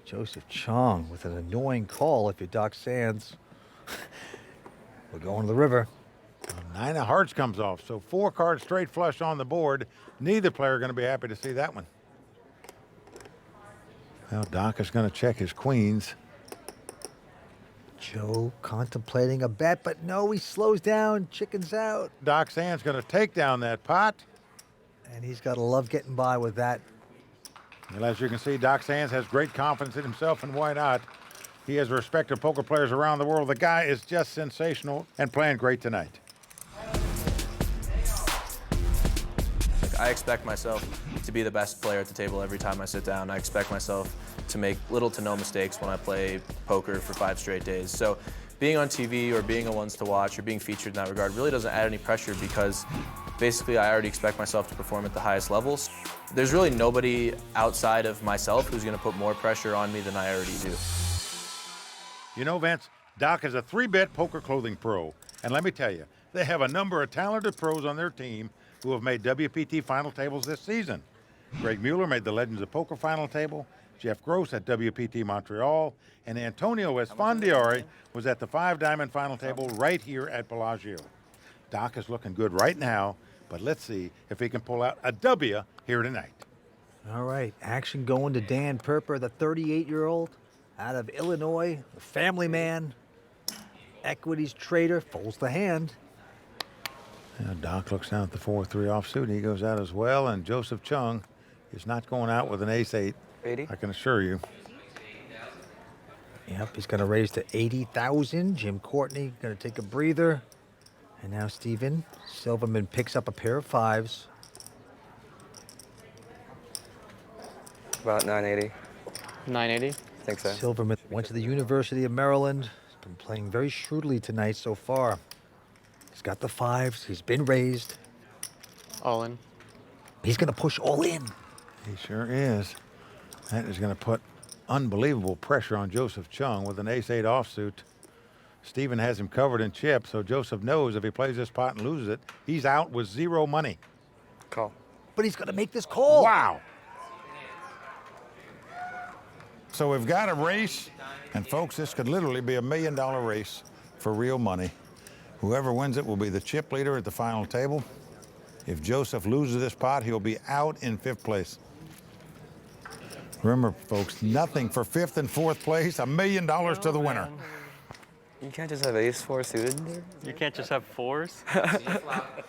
Joseph Chong with an annoying call if you're Doc Sands. We're going to the river. 9 of hearts comes off, so 4 cards straight flush on the board. Neither player going to be happy to see that one. Well, Doc is going to check his queens. Joe contemplating a bet, but no, he slows down, chickens out. Doc Sands going to take down that pot. And he's got to love getting by with that. Well, as you can see, Doc Sands has great confidence in himself, and why not? He has respected poker players around the world. The guy is just sensational and playing great tonight. I expect myself to be the best player at the table every time I sit down. I expect myself to make little to no mistakes when I play poker for 5 straight days. So being on TV or being a ones to watch or being featured in that regard really doesn't add any pressure because basically I already expect myself to perform at the highest levels. There's really nobody outside of myself who's going to put more pressure on me than I already do. You know, Vince, Doc is a 3-bet poker clothing pro. And let me tell you, they have a number of talented pros on their team who have made WPT final tables this season. Greg Mueller made the Legends of Poker final table, Jeff Gross at WPT Montreal, and Antonio Esfandiari was at the 5-diamond final table right here at Bellagio. Doc is looking good right now, but let's see if he can pull out a W here tonight. All right, action going to Dan Perper, the 38-year-old out of Illinois, the family man, equities trader, folds the hand. Now Doc looks down at the 4-3 offsuit. He goes out as well, and Joseph Chung is not going out with an ace-8. 80? I can assure you. Yep, he's going to raise to 80,000. Jim Courtney going to take a breather. And now Steven Silverman picks up a pair of 5s. About 980. 980? I think so. Silverman went to the University of Maryland. He's been playing very shrewdly tonight so far. He's got the 5s. He's been raised. All in. He's going to push all in. He sure is. That is going to put unbelievable pressure on Joseph Chung with an ace-8 offsuit. Steven has him covered in chips, so Joseph knows if he plays this pot and loses it, he's out with 0 money. Call. But he's going to make this call. Wow. So we've got a race, and folks, this could literally be $1 million race for real money. Whoever wins it will be the chip leader at the final table. If Joseph loses this pot, he'll be out in 5th place. Remember, folks, nothing for 5th and 4th place, $1 million to the winner. You can't just have ace-4 suited there? You can't just have 4s?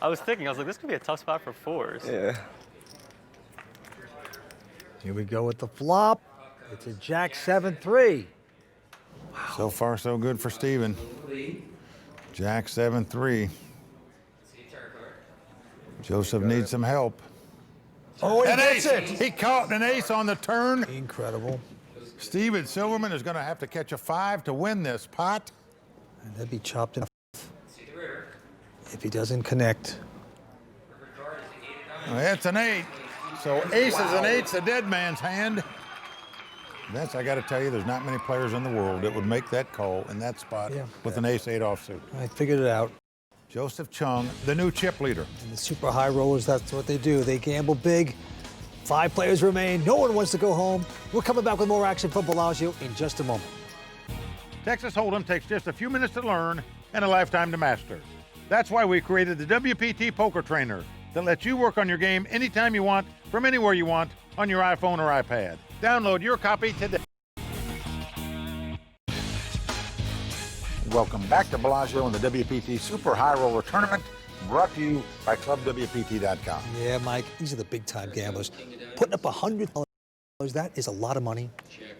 I was like, this could be a tough spot for 4s. Yeah. Here we go with the flop. It's a Jack 7-3. So far, so good for Steven. Jack 7-3. Joseph needs some help. Oh, an that's ace! it. He caught an ace on the turn. Incredible. Steven Silverman is going to have to catch a 5 to win this pot. And that'd be chopped in if he doesn't connect. It's an 8. So ace is an 8's a dead man's hand. Vince, I got to tell you, there's not many players in the world that would make that call in that spot with an ace-8 offsuit. I figured it out. Joseph Chung, the new chip leader. And the super high rollers, that's what they do. They gamble big. 5 players remain. No one wants to go home. We're coming back with more action from Bellagio in just a moment. Texas Hold'em takes just a few minutes to learn and a lifetime to master. That's why we created the WPT Poker Trainer that lets you work on your game anytime you want, from anywhere you want, on your iPhone or iPad. Download your copy today. Welcome back to Bellagio and the WPT Super High Roller Tournament, brought to you by ClubWPT.com. Yeah, Mike, these are the big-time gamblers. Putting up $100, that is a lot of money.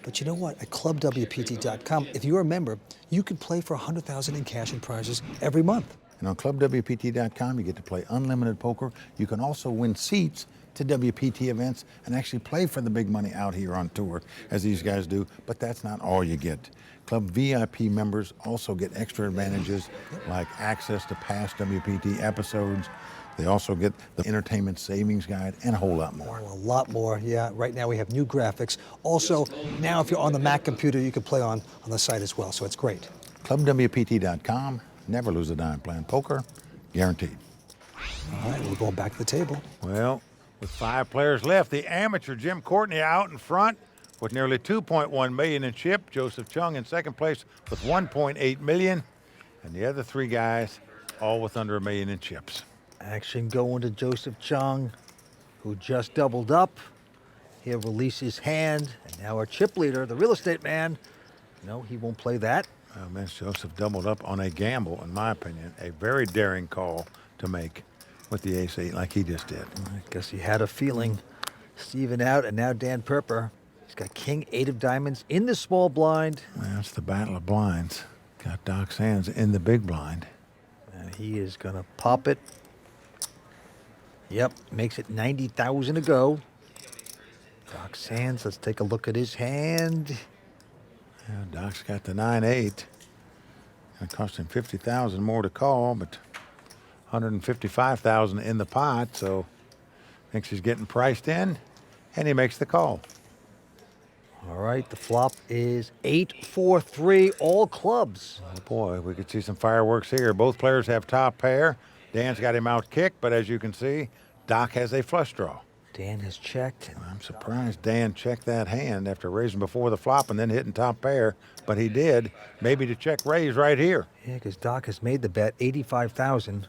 But you know what? At ClubWPT.com, if you're a member, you can play for $100,000 in cash and prizes every month. And on ClubWPT.com, you get to play unlimited poker. You can also win seats to WPT events and actually play for the big money out here on tour, as these guys do. But that's not all you get. Club VIP members also get extra advantages like access to past WPT episodes. They also get the entertainment savings guide and a whole lot more. Oh, a lot more, yeah. Right now we have new graphics. Also, now if you're on the Mac computer, you can play on the site as well, so it's great. ClubWPT.com. Never lose a dime playing poker. Guaranteed. All right, we're going back to the table. Well, with 5 players left, the amateur Jim Courtney out in front with nearly $2.1 million in chip. Joseph Chung in second place with $1.8 million. And the other 3 guys all with under $1 million in chips. Action going to Joseph Chung, who just doubled up. He'll release his hand. And now our chip leader, the real estate man, no, he won't play that. Vince Joseph doubled up on a gamble, in my opinion. A very daring call to make with the ace-8 like he just did. I guess he had a feeling. Steven out, and now Dan Perper. He's got king 8 of diamonds in the small blind. Well, it's the battle of blinds. Got Doc Sands in the big blind. And he is going to pop it. Yep, makes it 90,000 to go. Doc Sands, let's take a look at his hand. Yeah, Doc's got the 9-8. It cost him $50,000 more to call, but $155,000 in the pot, so thinks he's getting priced in, and he makes the call. All right, the flop is 8-4-3, all clubs. Oh boy, we could see some fireworks here. Both players have top pair. Dan's got him out kicked, but as you can see, Doc has a flush draw. Dan has checked. I'm surprised Dan checked that hand after raising before the flop and then hitting top pair, but he did, maybe to check raise right here. Yeah, because Doc has made the bet, 85,000.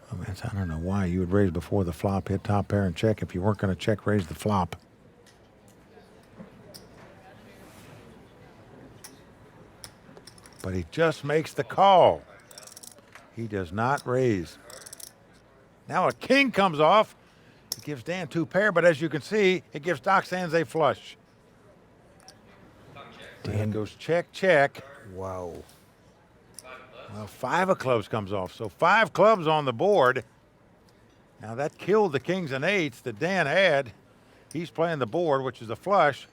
Oh, man, I don't know why you would raise before the flop, hit top pair and check if you weren't going to check raise the flop. But he just makes the call. He does not raise. Now a king comes off. It gives Dan 2 pair, but as you can see, it gives Doc Sands a flush. Dan goes check, check. Wow. Well, 5 of clubs comes off, so 5 clubs on the board. Now that killed the kings and 8s that Dan had. He's playing the board, which is a flush,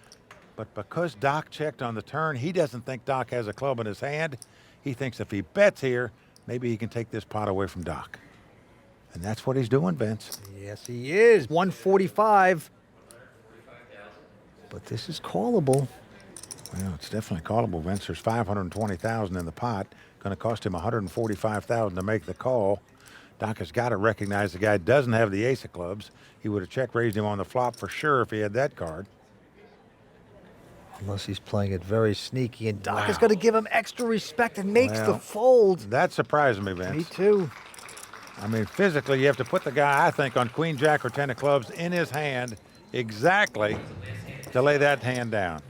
but because Doc checked on the turn, he doesn't think Doc has a club in his hand. He thinks if he bets here, maybe he can take this pot away from Doc. And that's what he's doing, Vince. Yes, he is. 145. But this is callable. Well, it's definitely callable, Vince. There's $520,000 in the pot. Going to cost him $145,000 to make the call. Doc has got to recognize the guy doesn't have the ace of clubs. He would have check raised him on the flop for sure if he had that card. Unless he's playing it very sneaky, and Doc is going to give him extra respect and makes the Well, fold. That surprised me, Vince. Me too. I mean, physically, you have to put the guy, I think, on queen, jack, or 10 of clubs in his hand exactly to lay that hand down.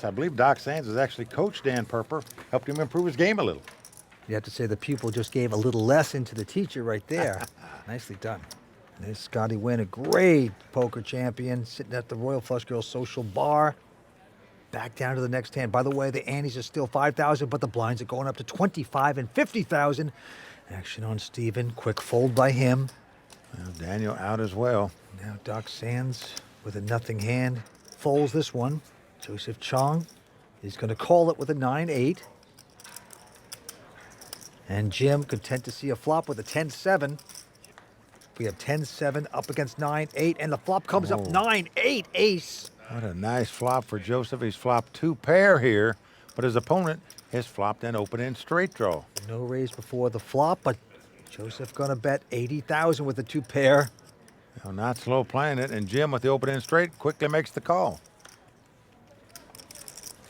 I believe Doc Sands has actually coached Dan Perper, helped him improve his game a little. You have to say the pupil just gave a little lesson to the teacher right there. Nicely done. There's Scotty Wynn, a great poker champion, sitting at the Royal Flush Girls social bar. Back down to the next hand. By the way, the antes are still 5,000, but the blinds are going up to 25 and 50,000. Action on Steven. Quick fold by him. Well, Daniel out as well. Now Doc Sands with a nothing hand folds this one. Joseph Chong is going to call it with a 9-8. And Jim content to see a flop with a 10-7. We have 10-7 up against 9-8, and the flop comes up 9-8 ace. What a nice flop for Joseph. He's flopped 2 pair here, but his opponent has flopped an open-end straight draw. No raise before the flop, but Joseph going to bet 80,000 with the 2 pair. Well, not slow playing it, and Jim with the open-end straight quickly makes the call.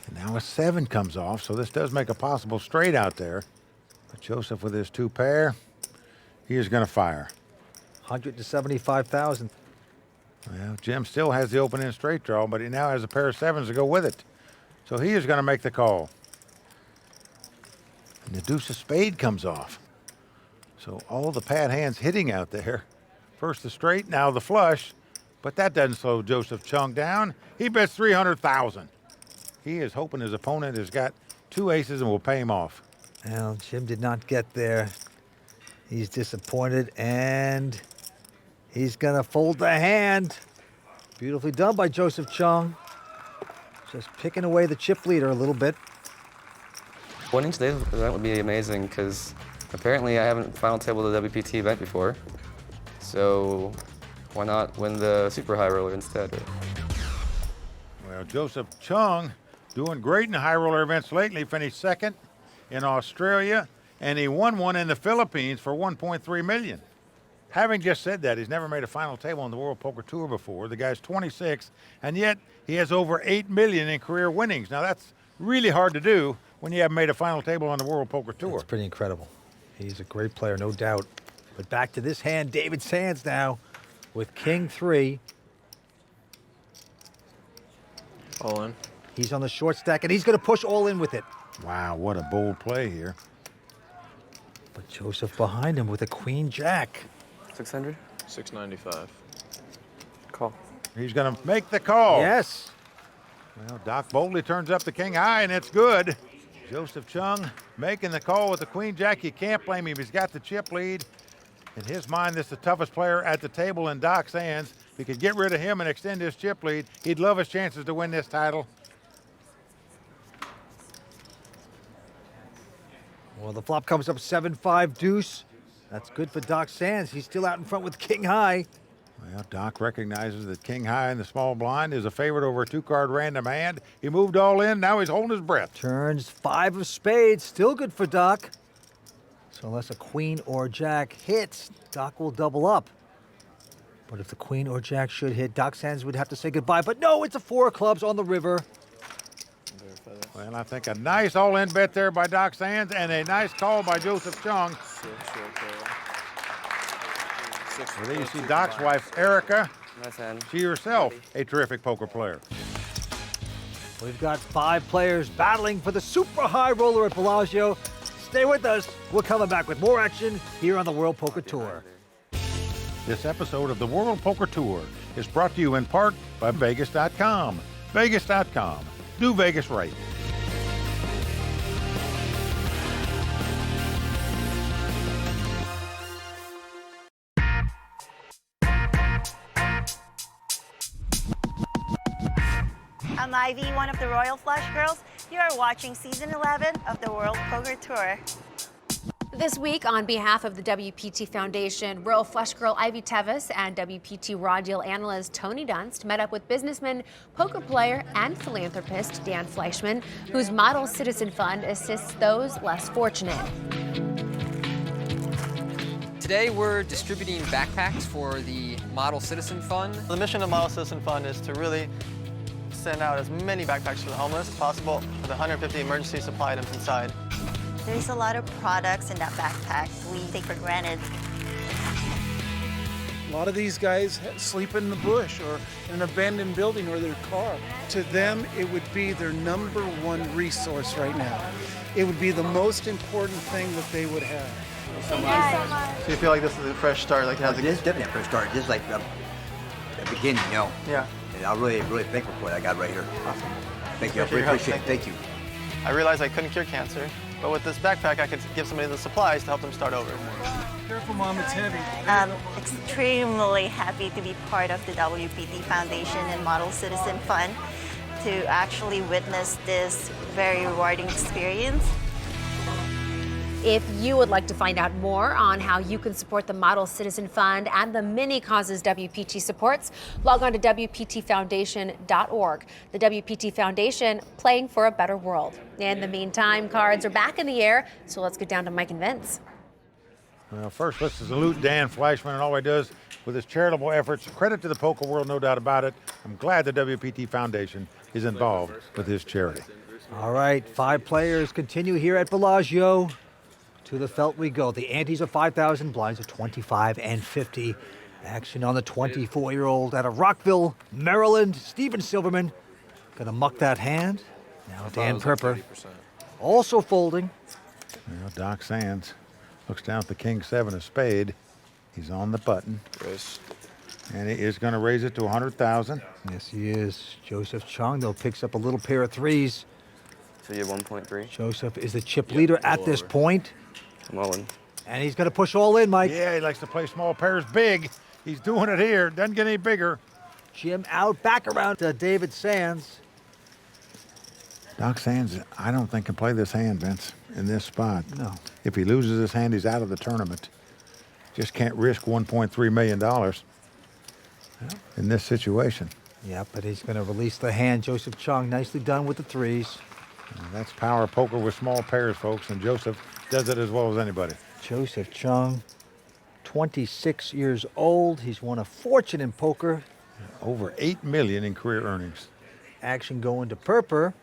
And now a 7 comes off, so this does make a possible straight out there. But Joseph with his 2 pair, he is going to fire. 175,000. Well, Jim still has the open-end straight draw, but he now has a pair of 7s to go with it. So he is going to make the call. And the deuce of spade comes off. So all the pad hands hitting out there. First the straight, now the flush. But that doesn't slow Joseph Chung down. He bets 300,000. He is hoping his opponent has got 2 aces and will pay him off. Well, Jim did not get there. He's disappointed, and he's going to fold the hand. Beautifully done by Joseph Chung. Just picking away the chip leader a little bit. Winning today's event would be amazing because apparently I haven't final tabled the WPT event before. So why not win the super high roller instead? Well, Joseph Chung doing great in the high roller events lately. Finished 2nd in Australia, and he won one in the Philippines for $1.3 million. Having just said that, he's never made a final table on the World Poker Tour before. The guy's 26, and yet he has over $8 million in career winnings. Now, that's really hard to do when you haven't made a final table on the World Poker Tour. It's pretty incredible. He's a great player, no doubt. But back to this hand, David Sands now with King 3. All in. He's on the short stack, and he's going to push all in with it. Wow, what a bold play here. But Joseph behind him with a queen jack. 600? 695. Call. He's going to make the call. Yes. Well, Doc boldly turns up the king high, and it's good. Joseph Chung making the call with the queen jack. You can't blame him. He's got the chip lead. In his mind, this is the toughest player at the table in Doc's hands. If he could get rid of him and extend his chip lead, he'd love his chances to win this title. Well, the flop comes up 7-5 deuce. That's good for Doc Sands. He's still out in front with king high. Well, Doc recognizes that king high in the small blind is a favorite over a 2-card random hand. He moved all in. Now he's holding his breath. Turns 5 of spades. Still good for Doc. So unless a queen or jack hits, Doc will double up. But if the queen or jack should hit, Doc Sands would have to say goodbye. But no, it's a 4 of clubs on the river. Well, I think a nice all-in bet there by Doc Sands and a nice call by Joseph Chung. Well, there you see Doc's wife, Erica. Nice hand. She herself, a terrific poker player. We've got 5 players battling for the super high roller at Bellagio. Stay with us. We're coming back with more action here on the World Poker Tour. This episode of the World Poker Tour is brought to you in part by Vegas.com. Vegas.com. Do Vegas right. I'm Ivy, one of the Royal Flush Girls. You are watching Season 11 of the World Poker Tour. This week, on behalf of the WPT Foundation, Royal Flush Girl Ivy Tevis and WPT Raw Deal analyst Tony Dunst met up with businessman, poker player, and philanthropist Dan Fleischman, whose Model Citizen Fund assists those less fortunate. Today we're distributing backpacks for the Model Citizen Fund. The mission of Model Citizen Fund is to really send out as many backpacks for the homeless as possible with 150 emergency supply items inside. There's a lot of products in that backpack we take for granted. A lot of these guys sleep in the bush or in an abandoned building or their car. To them, it would be their #1 resource right now. It would be the most important thing that they would have. So you feel like this is a fresh start? Like This is definitely a fresh start. This is like the beginning, you know. Yeah. And I'm really, really thankful for what I got right here. Awesome. Thank you. I really appreciate it. Thank you. I realized I couldn't cure cancer, but with this backpack, I could give somebody the supplies to help them start over. Careful, Mom, it's heavy. I'm extremely happy to be part of the WPT Foundation and Model Citizen Fund to actually witness this very rewarding experience. If you would like to find out more on how you can support the Model Citizen Fund and the many causes WPT supports, log on to WPTFoundation.org. The WPT Foundation, playing for a better world. In the meantime, cards are back in the air, so let's get down to Mike and Vince. Well, first, let's salute Dan Flashman and all he does with his charitable efforts. Credit to the poker world, no doubt about it. I'm glad the WPT Foundation is involved with his charity. All right, 5 players continue here at Bellagio. To the felt we go. The antes are 5,000, blinds are 25 and 50. Action on the 24-year-old out of Rockville, Maryland, Steven Silverman. Gonna muck that hand. Now Dan Perper, also folding. Well, Doc Sands looks down at the King-7 of spade. He's on the button. And he is gonna raise it to 100,000. Yes, he is. Joseph Chung, though, picks up a little pair of threes. So you have 1.3? Joseph is the chip leader at this point. I'm all in. And he's going to push all in, Mike. Yeah, he likes to play small pairs big. He's doing it here. Doesn't get any bigger. Jim out, back around to David Sands. Doc Sands, I don't think can play this hand, Vince, in this spot. No. If he loses this hand, he's out of the tournament. Just can't risk $1.3 million in this situation. Yeah, but he's going to release the hand. Joseph Chung, nicely done with the threes. And that's power poker with small pairs, folks, and Joseph does it as well as anybody. Joseph Chung, 26 years old. He's won a fortune in poker. Over $8 million in career earnings. Action going to Perper,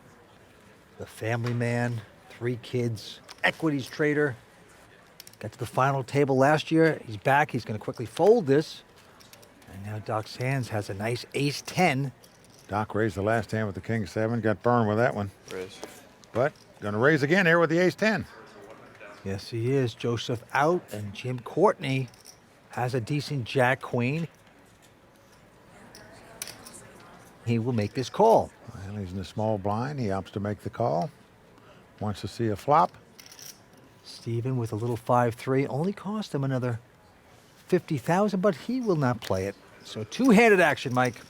the family man, 3 kids, equities trader. Got to the final table last year. He's back. He's going to quickly fold this. And now Doc Sands has a nice ace-10. Doc raised the last hand with the King-7. Got burned with that one. Raise. But going to raise again here with the ace-10. Yes, he is. Joseph out, and Jim Courtney has a decent jack-queen. He will make this call. Well, he's in the small blind. He opts to make the call. Wants to see a flop. Steven with a little 5-3. Only cost him another 50,000, but he will not play it. So two-handed action, Mike.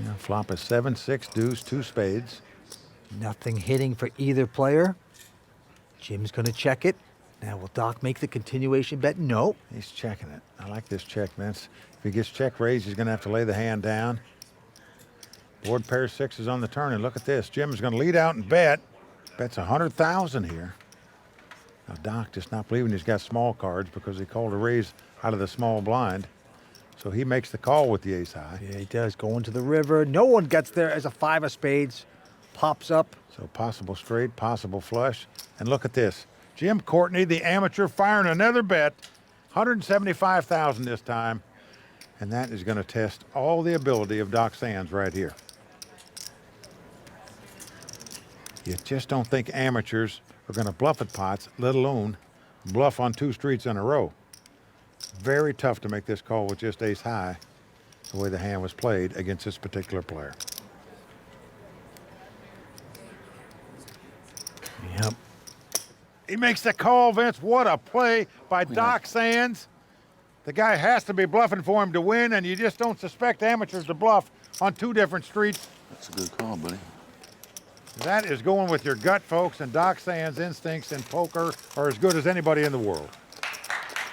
Yeah, flop is 7-6 deuce, 2 spades. Nothing hitting for either player. Jim's going to check it. Now, will Doc make the continuation bet? No. He's checking it. I like this check, Vince. If he gets check raised, he's going to have to lay the hand down. Board pair 6 is on the turn, and look at this. Jim's going to lead out and bet. Bets 100,000 here. Now, Doc just not believing he's got small cards because he called a raise out of the small blind. So he makes the call with the ace high. Yeah, he does. Going to the river. No one gets there as a 5 of spades. Pops up. So possible straight, possible flush. And look at this. Jim Courtney, the amateur, firing another bet. 175,000 this time. And that is going to test all the ability of Doc Sands right here. You just don't think amateurs are going to bluff at pots, let alone bluff on 2 streets in a row. Very tough to make this call with just ace high, the way the hand was played against this particular player. Yep. He makes the call, Vince. What a play by Doc Sands. The guy has to be bluffing for him to win, and you just don't suspect amateurs to bluff on 2 different streets. That's a good call, buddy. That is going with your gut, folks, and Doc Sands' instincts in poker are as good as anybody in the world.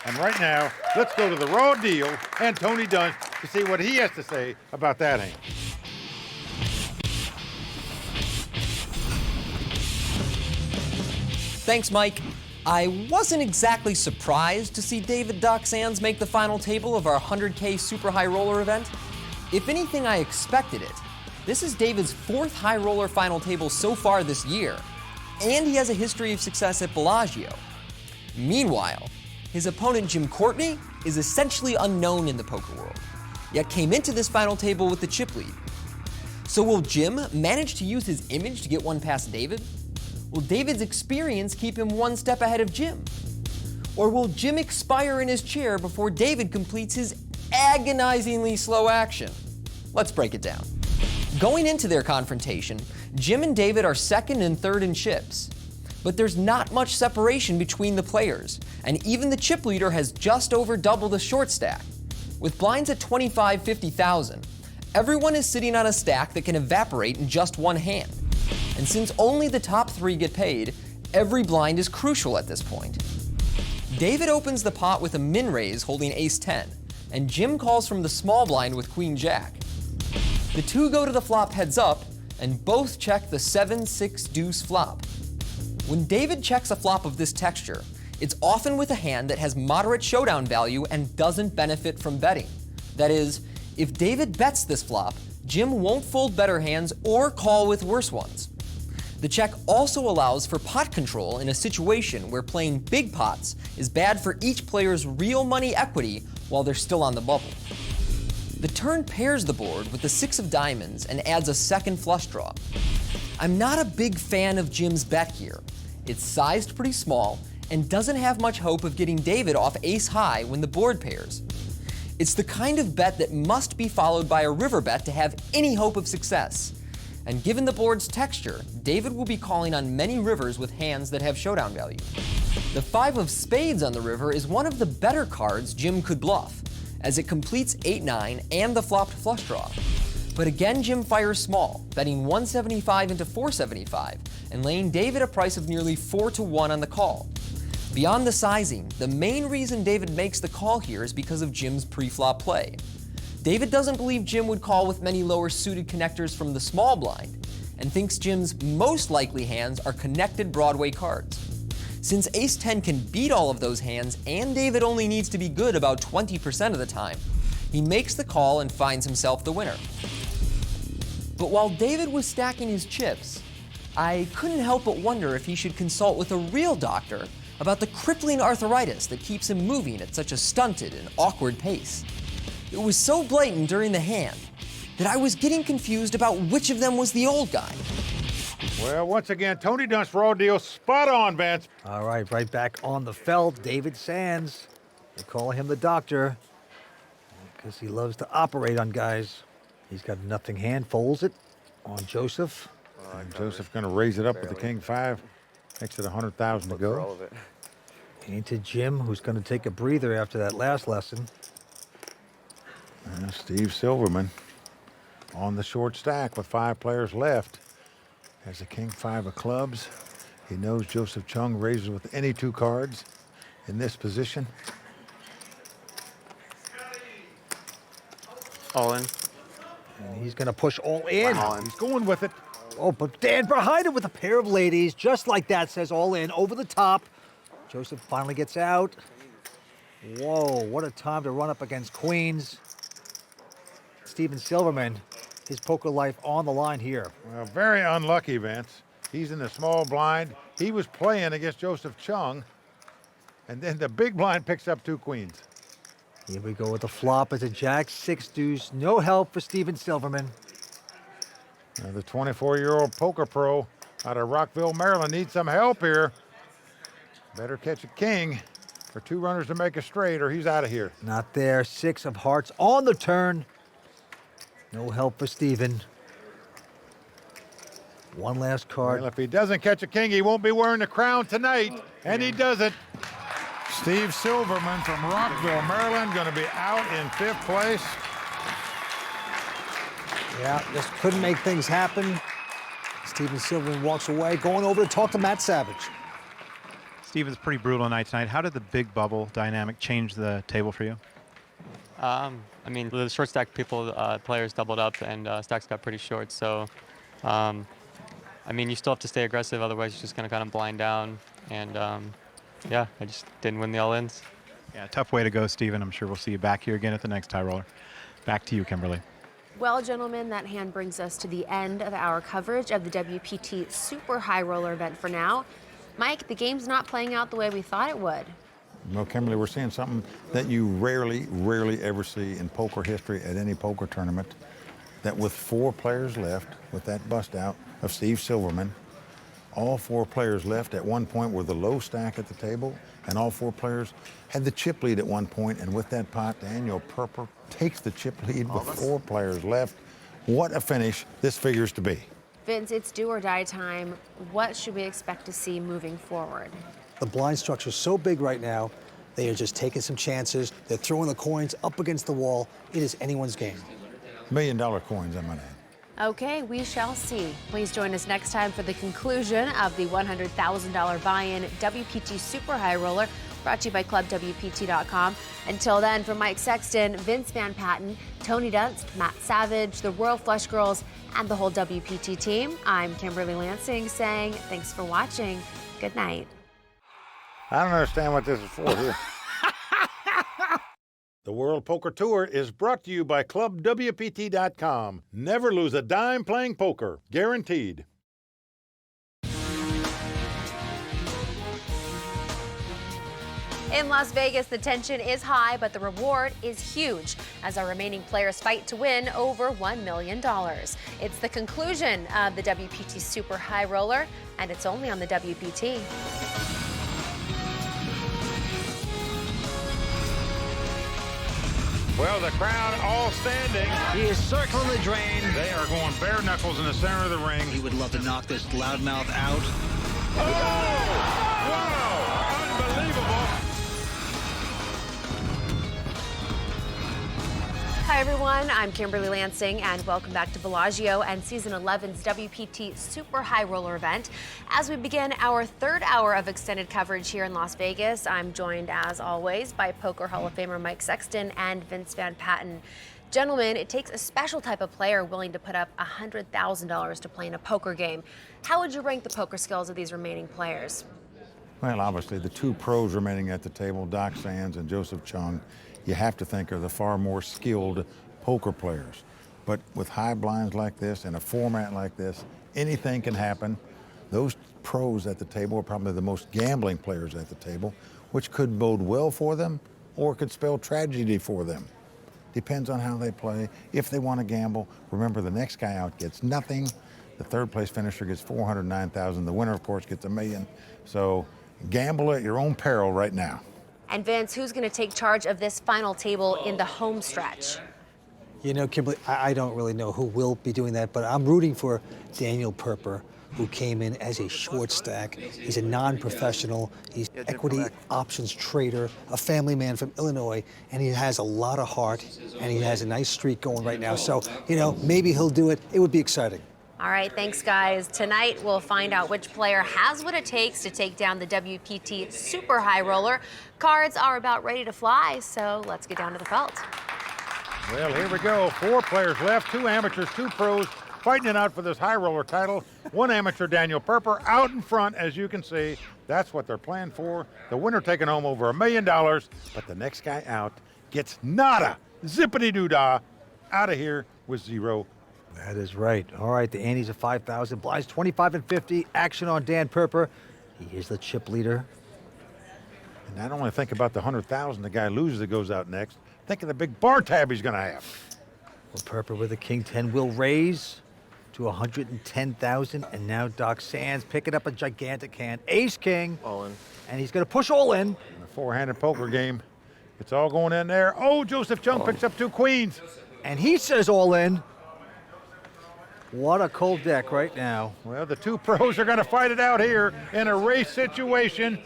And right now, let's go to the raw deal and Tony Dunst to see what he has to say about that hand. Thanks, Mike. I wasn't exactly surprised to see David Doc Sands make the final table of our 100K Super High Roller event. If anything, I expected it. This is David's 4th High Roller final table so far this year, and he has a history of success at Bellagio. Meanwhile, His opponent, Jim Courtney, is essentially unknown in the poker world, yet came into this final table with the chip lead. So will Jim manage to use his image to get one past David? Will David's experience keep him one step ahead of Jim? Or will Jim expire in his chair before David completes his agonizingly slow action? Let's break it down. Going into their confrontation, Jim and David are second and third in chips. But there's not much separation between the players, and even the chip leader has just over double the short stack. With blinds at 25, 50,000, everyone is sitting on a stack that can evaporate in just one hand. And since only the top three get paid, every blind is crucial at this point. David opens the pot with a min raise holding ace-10, and Jim calls from the small blind with queen-jack. The two go to the flop heads up, and both check the 7-6 deuce flop. When David checks a flop of this texture, it's often with a hand that has moderate showdown value and doesn't benefit from betting. That is, if David bets this flop, Jim won't fold better hands or call with worse ones. The check also allows for pot control in a situation where playing big pots is bad for each player's real money equity while they're still on the bubble. The turn pairs the board with the 6 of diamonds and adds a second flush draw. I'm not a big fan of Jim's bet here. It's sized pretty small and doesn't have much hope of getting David off ace high when the board pairs. It's the kind of bet that must be followed by a river bet to have any hope of success. And given the board's texture, David will be calling on many rivers with hands that have showdown value. The 5 of spades on the river is one of the better cards Jim could bluff, as it completes 8-9 and the flopped flush draw. But again, Jim fires small, betting 175 into 475, and laying David a price of nearly 4-1 on the call. Beyond the sizing, the main reason David makes the call here is because of Jim's pre-flop play. David doesn't believe Jim would call with many lower suited connectors from the small blind, and thinks Jim's most likely hands are connected Broadway cards. Since ace-10 can beat all of those hands, and David only needs to be good about 20% of the time, he makes the call and finds himself the winner. But while David was stacking his chips, I couldn't help but wonder if he should consult with a real doctor about the crippling arthritis that keeps him moving at such a stunted and awkward pace. It was so blatant during the hand that I was getting confused about which of them was the old guy. Well, once again, Tony Dunst raw deal spot on, Vance. All right, right back on the felt, David Sands. They call him the doctor because he loves to operate on guys. He's got a nothing hand, folds it on Joseph. And Joseph going to raise it up with the king-5. Makes it 100,000 to go. Into Jim, who's going to take a breather after that last lesson. And Steve Silverman on the short stack with 5 players left. Has a king-5 of clubs. He knows Joseph Chung raises with any 2 cards in this position. All in. And he's going to push all in. Wow. He's going with it. Oh, but Dan behind him with a pair of ladies, just like that, says all in, over the top. Joseph finally gets out. Whoa, what a time to run up against queens. Steven Silverman, his poker life on the line here. Well, very unlucky, Vince. He's in the small blind. He was playing against Joseph Chung, and then the big blind picks up 2 queens. Here we go with the flop. It's a jack-6 deuce. No help for Steven Silverman. Now the 24-year-old poker pro out of Rockville, Maryland needs some help here. Better catch a king for 2 runners to make a straight or he's out of here. Not there. 6 of hearts on the turn. No help for Steven. One last card. Well, if he doesn't catch a king, he won't be wearing the crown tonight, and he does it. Steve Silverman from Rockville, Maryland, going to be out in 5th place. Yeah, just couldn't make things happen. Steven Silverman walks away, going over to talk to Matt Savage. Steven's pretty brutal night tonight. How did the big bubble dynamic change the table for you? I mean, the short stack players doubled up and stacks got pretty short. So, I mean, you still have to stay aggressive. Otherwise, you're just going to kind of blind down. And yeah, I just didn't win the all-ins. Yeah, tough way to go, Steven. I'm sure we'll see you back here again at the next tie roller. Back to you, Kimberly. Well, gentlemen, that hand brings us to the end of our coverage of the WPT Super High Roller event for now. Mike, the game's not playing out the way we thought it would. Well, Kimberly, we're seeing something that you rarely ever see in poker history at any poker tournament, that with 4 players left, with that bust out of Steve Silverman, all 4 players left at one point were the low stack at the table, and all 4 players had the chip lead at one point, and with that pot, Daniel Perper takes the chip lead with 4 players left. What a finish this figures to be. Vince, it's do or die time. What should we expect to see moving forward? The blind structure is so big right now, they are just taking some chances. They're throwing the coins up against the wall. It is anyone's game. $1 million coins, I might add. Okay, we shall see. Please join us next time for the conclusion of the $100,000 buy-in WPT Super High Roller, brought to you by ClubWPT.com. Until then, from Mike Sexton, Vince Van Patten, Tony Dunst, Matt Savage, the Royal Flush Girls, and the whole WPT team, I'm Kimberly Lansing saying thanks for watching. Good night. I don't understand what this is for here. The World Poker Tour is brought to you by ClubWPT.com. Never lose a dime playing poker. Guaranteed. In Las Vegas, the tension is high, but the reward is huge as our remaining players fight to win over $1 million. It's the conclusion of the WPT Super High Roller, and it's only on the WPT. Well, the crowd all standing. He is circling the drain. They are going bare knuckles in the center of the ring. He would love to knock this loudmouth out. Oh! Wow! Unbelievable! Hi, everyone. I'm Kimberly Lansing, and welcome back to Bellagio and Season 11's WPT Super High Roller event. As we begin our 3rd hour of extended coverage here in Las Vegas, I'm joined, as always, by Poker Hall of Famer Mike Sexton and Vince Van Patten. Gentlemen, it takes a special type of player willing to put up $100,000 to play in a poker game. How would you rank the poker skills of these remaining players? Well, obviously, the 2 pros remaining at the table, Doc Sands and Joseph Chung, you have to think are the far more skilled poker players. But with high blinds like this and a format like this, anything can happen. Those pros at the table are probably the most gambling players at the table, which could bode well for them or could spell tragedy for them. Depends on how they play. If they want to gamble, remember the next guy out gets nothing. The 3rd place finisher gets $409,000. The winner, of course, gets $1 million. So gamble at your own peril right now. And Vince, who's going to take charge of this final table in the home stretch? You know, Kimberly, I don't really know who will be doing that, but I'm rooting for Daniel Perper, who came in as a short stack. He's a non-professional. He's equity options trader, a family man from Illinois, and he has a lot of heart, and he has a nice streak going right now. So, you know, maybe he'll do it. It would be exciting. All right, thanks, guys. Tonight, we'll find out which player has what it takes to take down the WPT Super High Roller. Cards are about ready to fly, so let's get down to the felt. Well, here we go. 4 players left, 2 amateurs, 2 pros, fighting it out for this high roller title. 1 amateur, Daniel Perper, out in front, as you can see. That's what they're playing for. The winner taking home over $1 million, but the next guy out gets nada, zippity-doo-dah, out of here with 0. That is right. All right, the antes are 5,000, blinds 25 and 50. Action on Dan Perper. He is the chip leader. And not only think about the 100,000 the guy loses that goes out next, think of the big bar tab he's going to have. Well, Perper with a king 10 will raise to 110,000, and now Doc Sands picking up a gigantic hand. Ace king. All in. And he's going to push all in. In a 4-handed poker game, it's all going in there. Oh, Joseph Chung picks up 2 queens. And he says all in. What a cold deck right now. Well, the 2 pros are going to fight it out here in a race situation.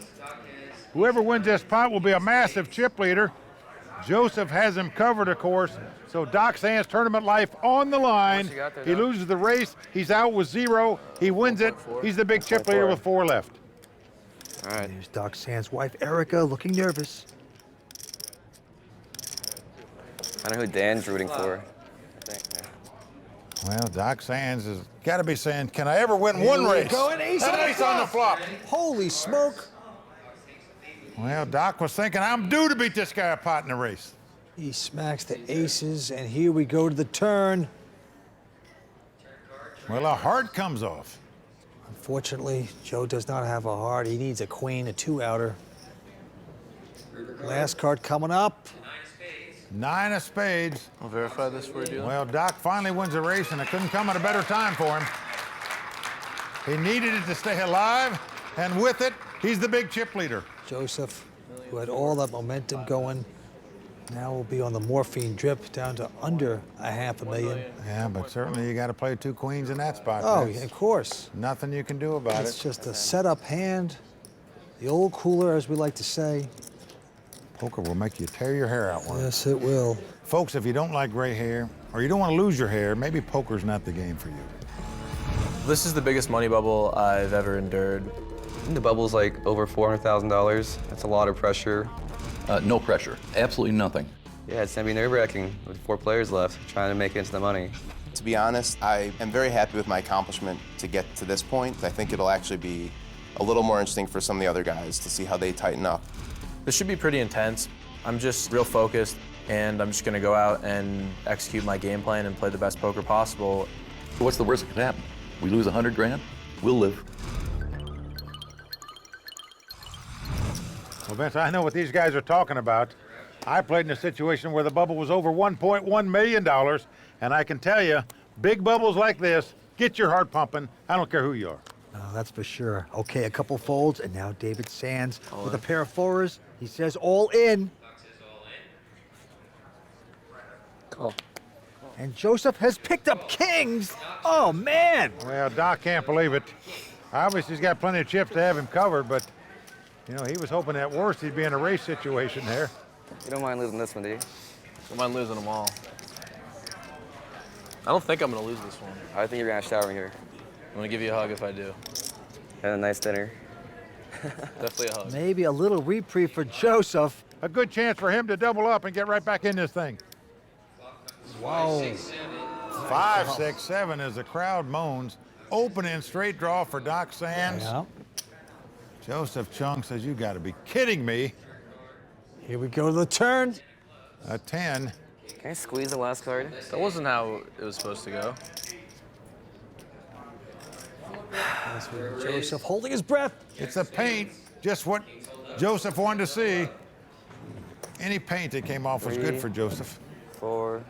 Whoever wins this pot will be a massive chip leader. Joseph has him covered, of course. So Doc Sands' tournament life on the line. He loses the race. He's out with 0. He wins it. He's the big chip leader with 4 left. All right. There's Doc Sands' wife, Erica, looking nervous. I know who Dan's rooting for, I think. Well, Doc Sands has got to be saying, can I ever win 1 race? Go an ace on the flop. Holy smoke. Well, Doc was thinking, I'm due to beat this guy a pot in the race. He smacks the aces, and here we go to the turn. Well, a heart comes off. Unfortunately, Joe does not have a heart. He needs a queen, a 2-outer. Last card coming up. 9 of spades. I'll verify this for you. Well, Doc finally wins a race, and it couldn't come at a better time for him. He needed it to stay alive, and with it, he's the big chip leader. Joseph, who had all that momentum going, now will be on the morphine drip down to under $500,000. Yeah, but certainly you got to play 2 queens in that spot. Oh, That's of course. nothing you can do about It's it. just a setup hand. The old cooler, as we like to say. Poker will make you tear your hair out. Yes, it will. Folks, if you don't like gray hair, or you don't want to lose your hair, maybe poker's not the game for you. This is the biggest money bubble I've ever endured. The bubble's like over $400,000. That's a lot of pressure. No pressure, absolutely nothing. Yeah, it's gonna be nerve-wracking with 4 players left, trying to make it into the money. To be honest, I am very happy with my accomplishment to get to this point. I think it'll actually be a little more interesting for some of the other guys to see how they tighten up. This should be pretty intense. I'm just real focused, and I'm just gonna go out and execute my game plan and play the best poker possible. What's the worst that could happen? We lose 100 grand? We'll live. Well, Vince, I know what these guys are talking about. I played in a situation where the bubble was over $1.1 million, and I can tell you, big bubbles like this get your heart pumping. I don't care who you are. Oh, that's for sure. Okay, a couple folds, and now David Sands with a pair of fours. He says all in. Call. And Joseph has picked up kings. Oh, man. Well, Doc can't believe it. Obviously, he's got plenty of chips to have him covered, but, you know, he was hoping at worst he'd be in a race situation there. You don't mind losing this one, do you? Don't mind losing them all. I don't think I'm gonna lose this one. I think you're gonna shower here. I'm gonna give you a hug if I do. And a nice dinner. Definitely a hug. Maybe a little reprieve for Joseph. A good chance for him to double up and get right back in this thing. Whoa. 5, 6, 7 as the crowd moans. Opening straight draw for Doc Sands. Yeah. Joseph Chung says, you got to be kidding me. Here we go to the turn. A 10. Can I squeeze the last card? That wasn't how it was supposed to go. Joseph holding his breath. It's a paint, just what Joseph wanted to see. Any paint that came off was good for Joseph. 4.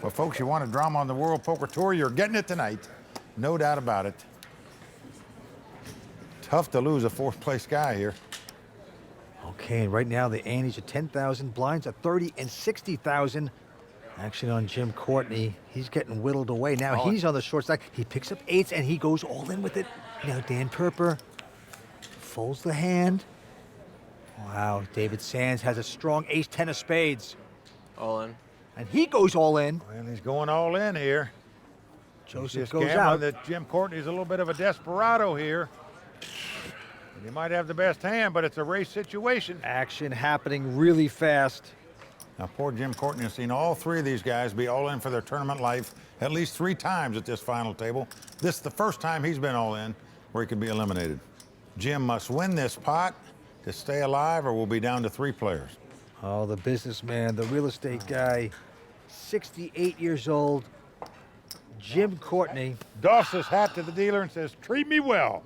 Well, folks, you want a drama on the World Poker Tour, you're getting it tonight. No doubt about it. Tough to lose a 4th place guy here. Okay, and right now the antes are 10,000, blinds are 30 and 60,000. Action on Jim Courtney. He's getting whittled away. Now he's on the short stack. He picks up 8s and he goes all in with it. Now Dan Perper folds the hand. Wow, David Sands has a strong ace-10 of spades. All in. And he goes all in. Well, he's going all in here. Joseph Just goes gambling out. that Jim Courtney's a little bit of a desperado here. And he might have the best hand, but it's a race situation. Action happening really fast. Now, poor Jim Courtney has seen all 3 of these guys be all in for their tournament life at least 3 times at this final table. This is the first time he's been all in where he could be eliminated. Jim must win this pot to stay alive or we'll be down to 3 players. Oh, the businessman, the real estate guy, 68 years old, Jim Courtney. Doffs his hat to the dealer and says, treat me well.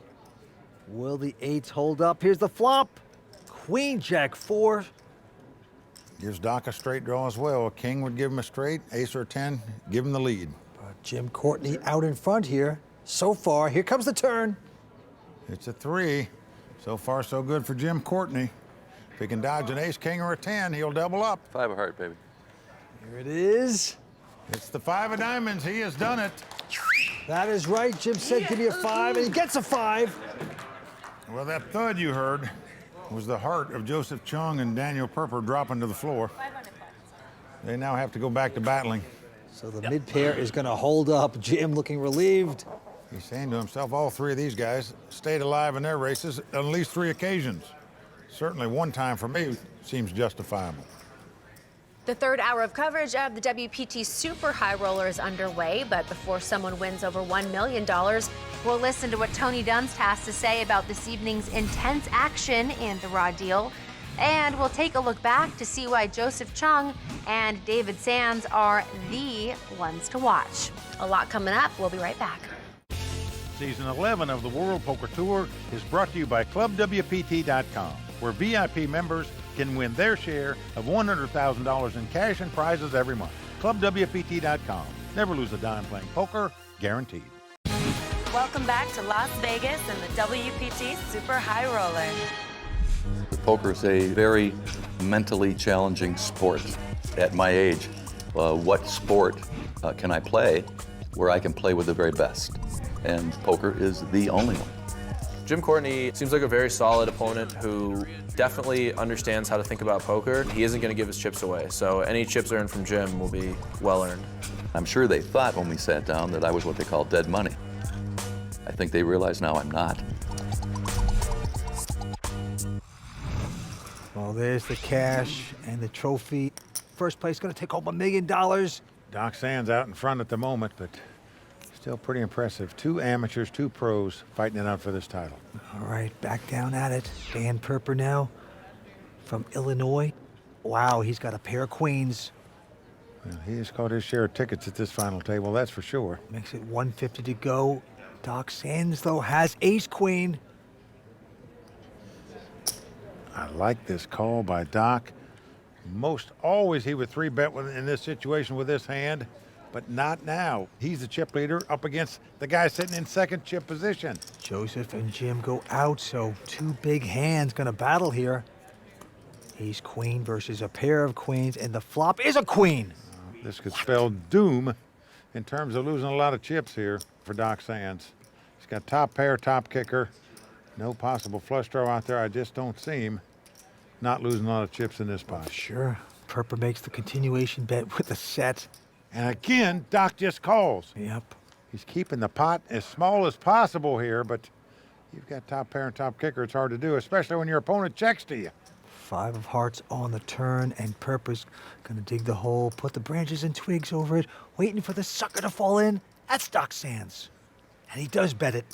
Will the 8s hold up? Here's the flop. Queen, Jack 4. Gives Doc a straight draw as well. A king would give him a straight, ace or a 10, give him the lead. Jim Courtney out in front here. So far, here comes the turn. It's a 3. So far, so good for Jim Courtney. If he can dodge an ace, king, or a 10, he'll double up. 5 of heart, baby. Here it is. It's the 5 of diamonds. He has done it. That is right. Jim said, give me a 5, and he gets a 5. Well, that thud you heard was the heart of Joseph Chung and Daniel Perper dropping to the floor. They now have to go back to battling. So the mid pair is going to hold up. Jim looking relieved. He's saying to himself, all 3 of these guys stayed alive in their races on at least 3 occasions. Certainly one time for me seems justifiable. The 3rd hour of coverage of the WPT Super High Roller is underway, but before someone wins over $1 million, we'll listen to what Tony Dunst has to say about this evening's intense action and the raw deal. And we'll take a look back to see why Joseph Chung and David Sands are the ones to watch. A lot coming up. We'll be right back. Season 11 of the World Poker Tour is brought to you by ClubWPT.com, where VIP members can win their share of $100,000 in cash and prizes every month. ClubWPT.com. Never lose a dime playing poker, guaranteed. Welcome back to Las Vegas and the WPT Super High Roller. Poker is a very mentally challenging sport. At my age, what sport can I play where I can play with the very best? And poker is the only one. Jim Courtney seems like a very solid opponent who definitely understands how to think about poker. He isn't going to give his chips away, so any chips earned from Jim will be well earned. I'm sure they thought when we sat down that I was what they call dead money. I think they realize now I'm not. Well, there's the cash and the trophy. First place going to take home $1 million. Doc Sands out in front at the moment, but still pretty impressive. 2 amateurs, 2 pros fighting it out for this title. All right, back down at it. Dan Perper now from Illinois. Wow, he's got a pair of queens. Well, he has caught his share of tickets at this final table, that's for sure. Makes it 150 to go. Doc Sands, though, has ace-queen. I like this call by Doc. Most always he would 3-bet in this situation with this hand, but not now. He's the chip leader up against the guy sitting in second chip position. Joseph and Jim go out, so 2 big hands gonna battle here. Ace queen versus a pair of queens, and the flop is a queen. This could spell doom in terms of losing a lot of chips here for Doc Sands. He's got top pair, top kicker. No possible flush draw out there. I just don't see him not losing a lot of chips in this pot. Sure. Perper makes the continuation bet with the set. And again, Doc just calls. Yep. He's keeping the pot as small as possible here, but you've got top pair and top kicker. It's hard to do, especially when your opponent checks to you. 5 of hearts on the turn, and Perper's gonna dig the hole, put the branches and twigs over it, waiting for the sucker to fall in. That's Doc Sands. And he does bet it.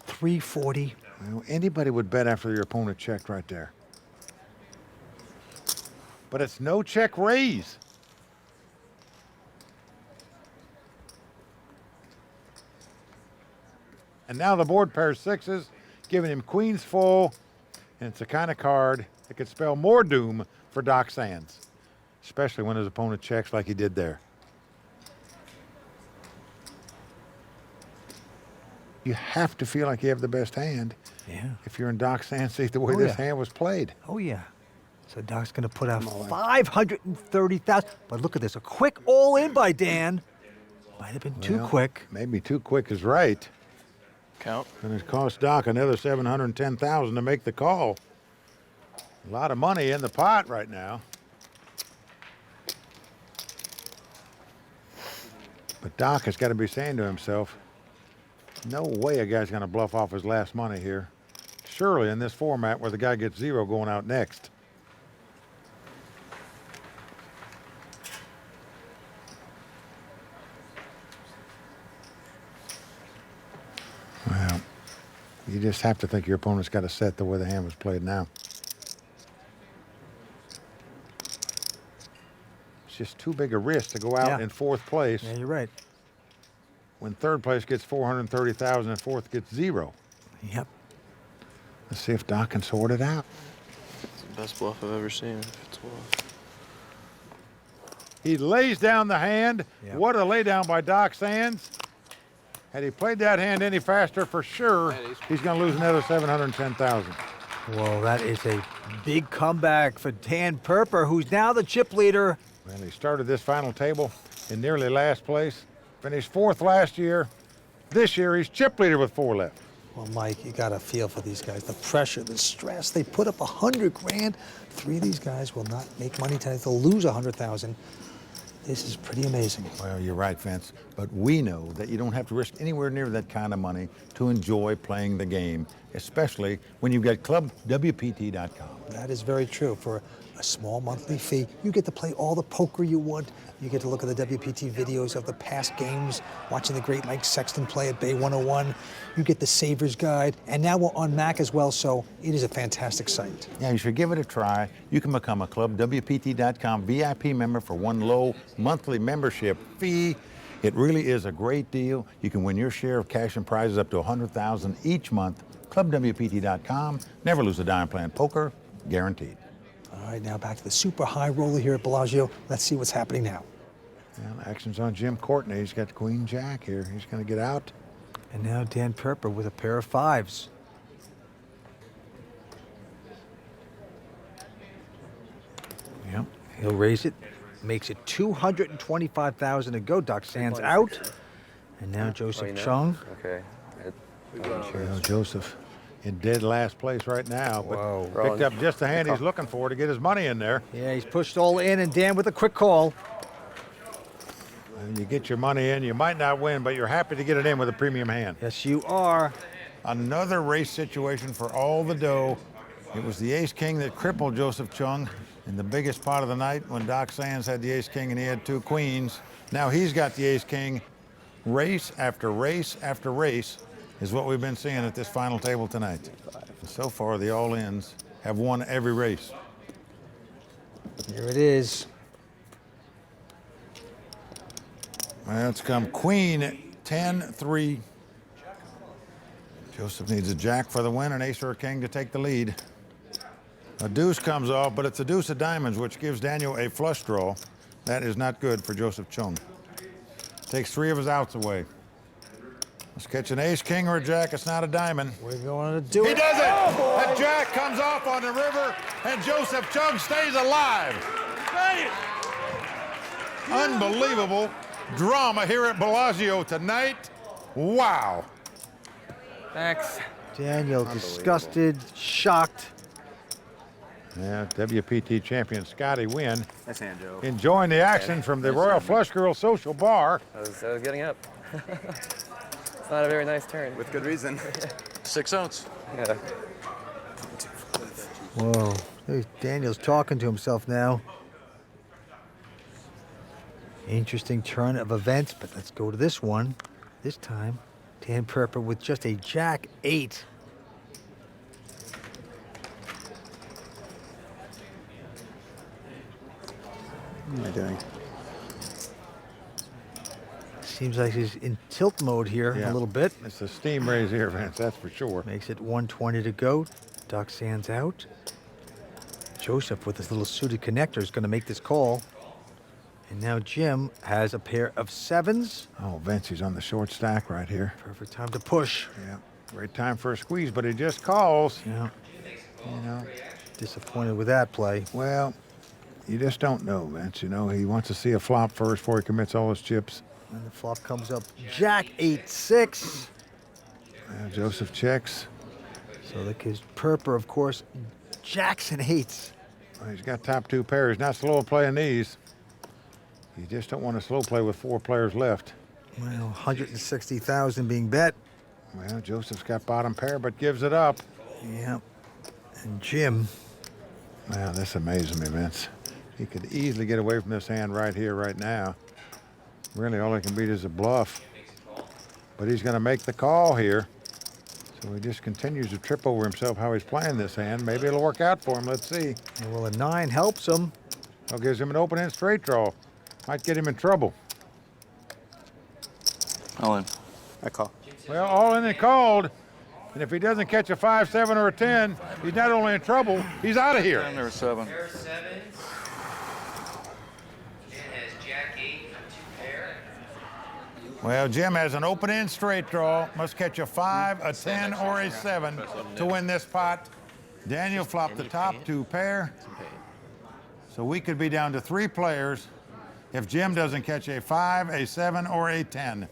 340. Well, anybody would bet after your opponent checked right there. But it's no check raise. And now the board pairs 6s, giving him queens full, and it's the kind of card that could spell more doom for Doc Sands, especially when his opponent checks like he did there. You have to feel like you have the best hand. Yeah. If you're in Doc Sands' seat, the way this hand was played. Oh, yeah. So Doc's going to put out 530,000. But look at this, a quick all-in by Dan. Might have been too quick. Maybe too quick is right. Count. And it cost Doc another $710,000 to make the call. A lot of money in the pot right now. But Doc has got to be saying to himself, no way a guy's going to bluff off his last money here. Surely in this format where the guy gets 0 going out next. Well, you just have to think your opponent's got a set the way the hand was played now. It's just too big a risk to go out in 4th place. Yeah, you're right. When 3rd place gets 430,000 and 4th gets 0. Yep. Let's see if Doc can sort it out. It's the best bluff I've ever seen. If it's bluff. He lays down the hand. Yep. What a lay down by Doc Sands. Had he played that hand any faster, for sure, he's going to lose another $710,000. Well, that is a big comeback for Dan Perper, who's now the chip leader. Well, he started this final table in nearly last place. Finished 4th last year. This year, he's chip leader with 4 left. Well, Mike, you got to feel for these guys. The pressure, the stress. They put up 100 grand. 3 of these guys will not make money tonight. They'll lose 100,000. This is pretty amazing. Well, you're right, Vince. But we know that you don't have to risk anywhere near that kind of money to enjoy playing the game, especially when you've got ClubWPT.com. That is very true. For a small monthly fee, you get to play all the poker you want. You get to look at the WPT videos of the past games, watching the great Mike Sexton play at Bay 101. You get the Saver's Guide, and now we're on Mac as well, so it is a fantastic site. Yeah, you should give it a try. You can become a ClubWPT.com VIP member for one low monthly membership fee. It really is a great deal. You can win your share of cash and prizes up to $100,000 each month. ClubWPT.com. Never lose a dime playing poker, guaranteed. All right, now back to the super high roller here at Bellagio. Let's see what's happening now. Well, action's on Jim Courtney. He's got Queen Jack here. He's going to get out. And now Dan Perper with a pair of fives. Yep, he'll raise it. Makes it 225,000 to go. Doxan's out. And now Joseph Chung. Okay. Well, Joseph in dead last place right now, but Whoa. picked up just the hand he's looking for to get his money in there. Yeah, he's pushed all in, and Dan with a quick call. And you get your money in, you might not win, but you're happy to get it in with a premium hand. Yes, you are. Another race situation for all the dough. It was the ace-king that crippled Joseph Chung in the biggest pot of the night when Doc Sands had the ace-king and he had two queens. Now he's got the ace-king. Race after race after race is what we've been seeing at this final table tonight. And so far, the all-ins have won every race. Here it is. Well, it's come queen 10-3. Joseph needs a jack for the win, an ace or a king to take the lead. A deuce comes off, but it's a deuce of diamonds, which gives Daniel a flush draw. That is not good for Joseph Chung. Takes three of his outs away. Let's catch an ace, king, or a jack. It's not a diamond. We're going to do it. He does it! Oh, a jack comes off on the river, and Joseph Chung stays alive. Unbelievable drama here at Bellagio tonight. Wow. Thanks. Daniel, disgusted, shocked. Yeah, WPT champion Scotty Wynn. Nice hand, Joe. Enjoying the action from the Royal Flush Girl Social Bar. I was getting up. It's not a very nice turn. With good reason. 6 ounce. Yeah. Whoa. There's Daniel's talking to himself now. Interesting turn of events, but let's go to this one. This time, Dan Perper with just a jack 8. What am I doing? Seems like he's in tilt mode here a little bit. It's a steam raise here, Vince, that's for sure. Makes it 120 to go. Doc Sands out. Joseph with his little suited connector is going to make this call. And now Jim has a pair of sevens. Oh, Vince, he's on the short stack right here. Perfect time to push. Yeah, great time for a squeeze, but he just calls. Yeah. You know. Disappointed with that play. Well, you just don't know, Vince. You know, he wants to see a flop first before he commits all his chips. And the flop comes up jack 8-6. Joseph checks. So that gives Perper, of course, jacks and 8s. Well, he's got top two pairs. Not slow playing these. You just don't want to slow play with 4 players left. Well, 160,000 being bet. Well, Joseph's got bottom pair, but gives it up. Yeah. And Jim. Wow, this amazes me, Vince. He could easily get away from this hand right here, right now. Really, all he can beat is a bluff. But he's going to make the call here. So he just continues to trip over himself how he's playing this hand. Maybe it'll work out for him. Let's see. Well, a 9 helps him. Well, gives him an open-end straight draw. Might get him in trouble. All in. I call. Well, all in and called. And if he doesn't catch a 5, 7, or a 10, he's not only in trouble, he's out of here. 10 or 7. Well, Jim has an open-end straight draw. Must catch a 5, a 10, or a 7 to win this pot. Daniel flopped the top 2 pair. So we could be down to 3 players if Jim doesn't catch a 5, a 7, or a 10.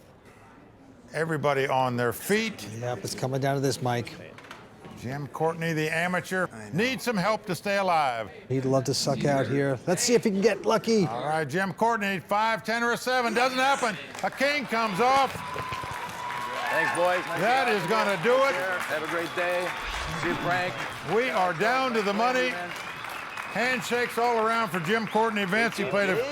Everybody on their feet. Yep, it's coming down to this, Mike. Jim Courtney, the amateur, needs some help to stay alive. He'd love to suck out here. Let's see if he can get lucky. All right, Jim Courtney, 5, 10, or a 7. Doesn't happen. A king comes off. Thanks, boys. That is going to do it. Have a great day. See you, Frank. We are down to the money. Handshakes all around for Jim Courtney. Vince, he played a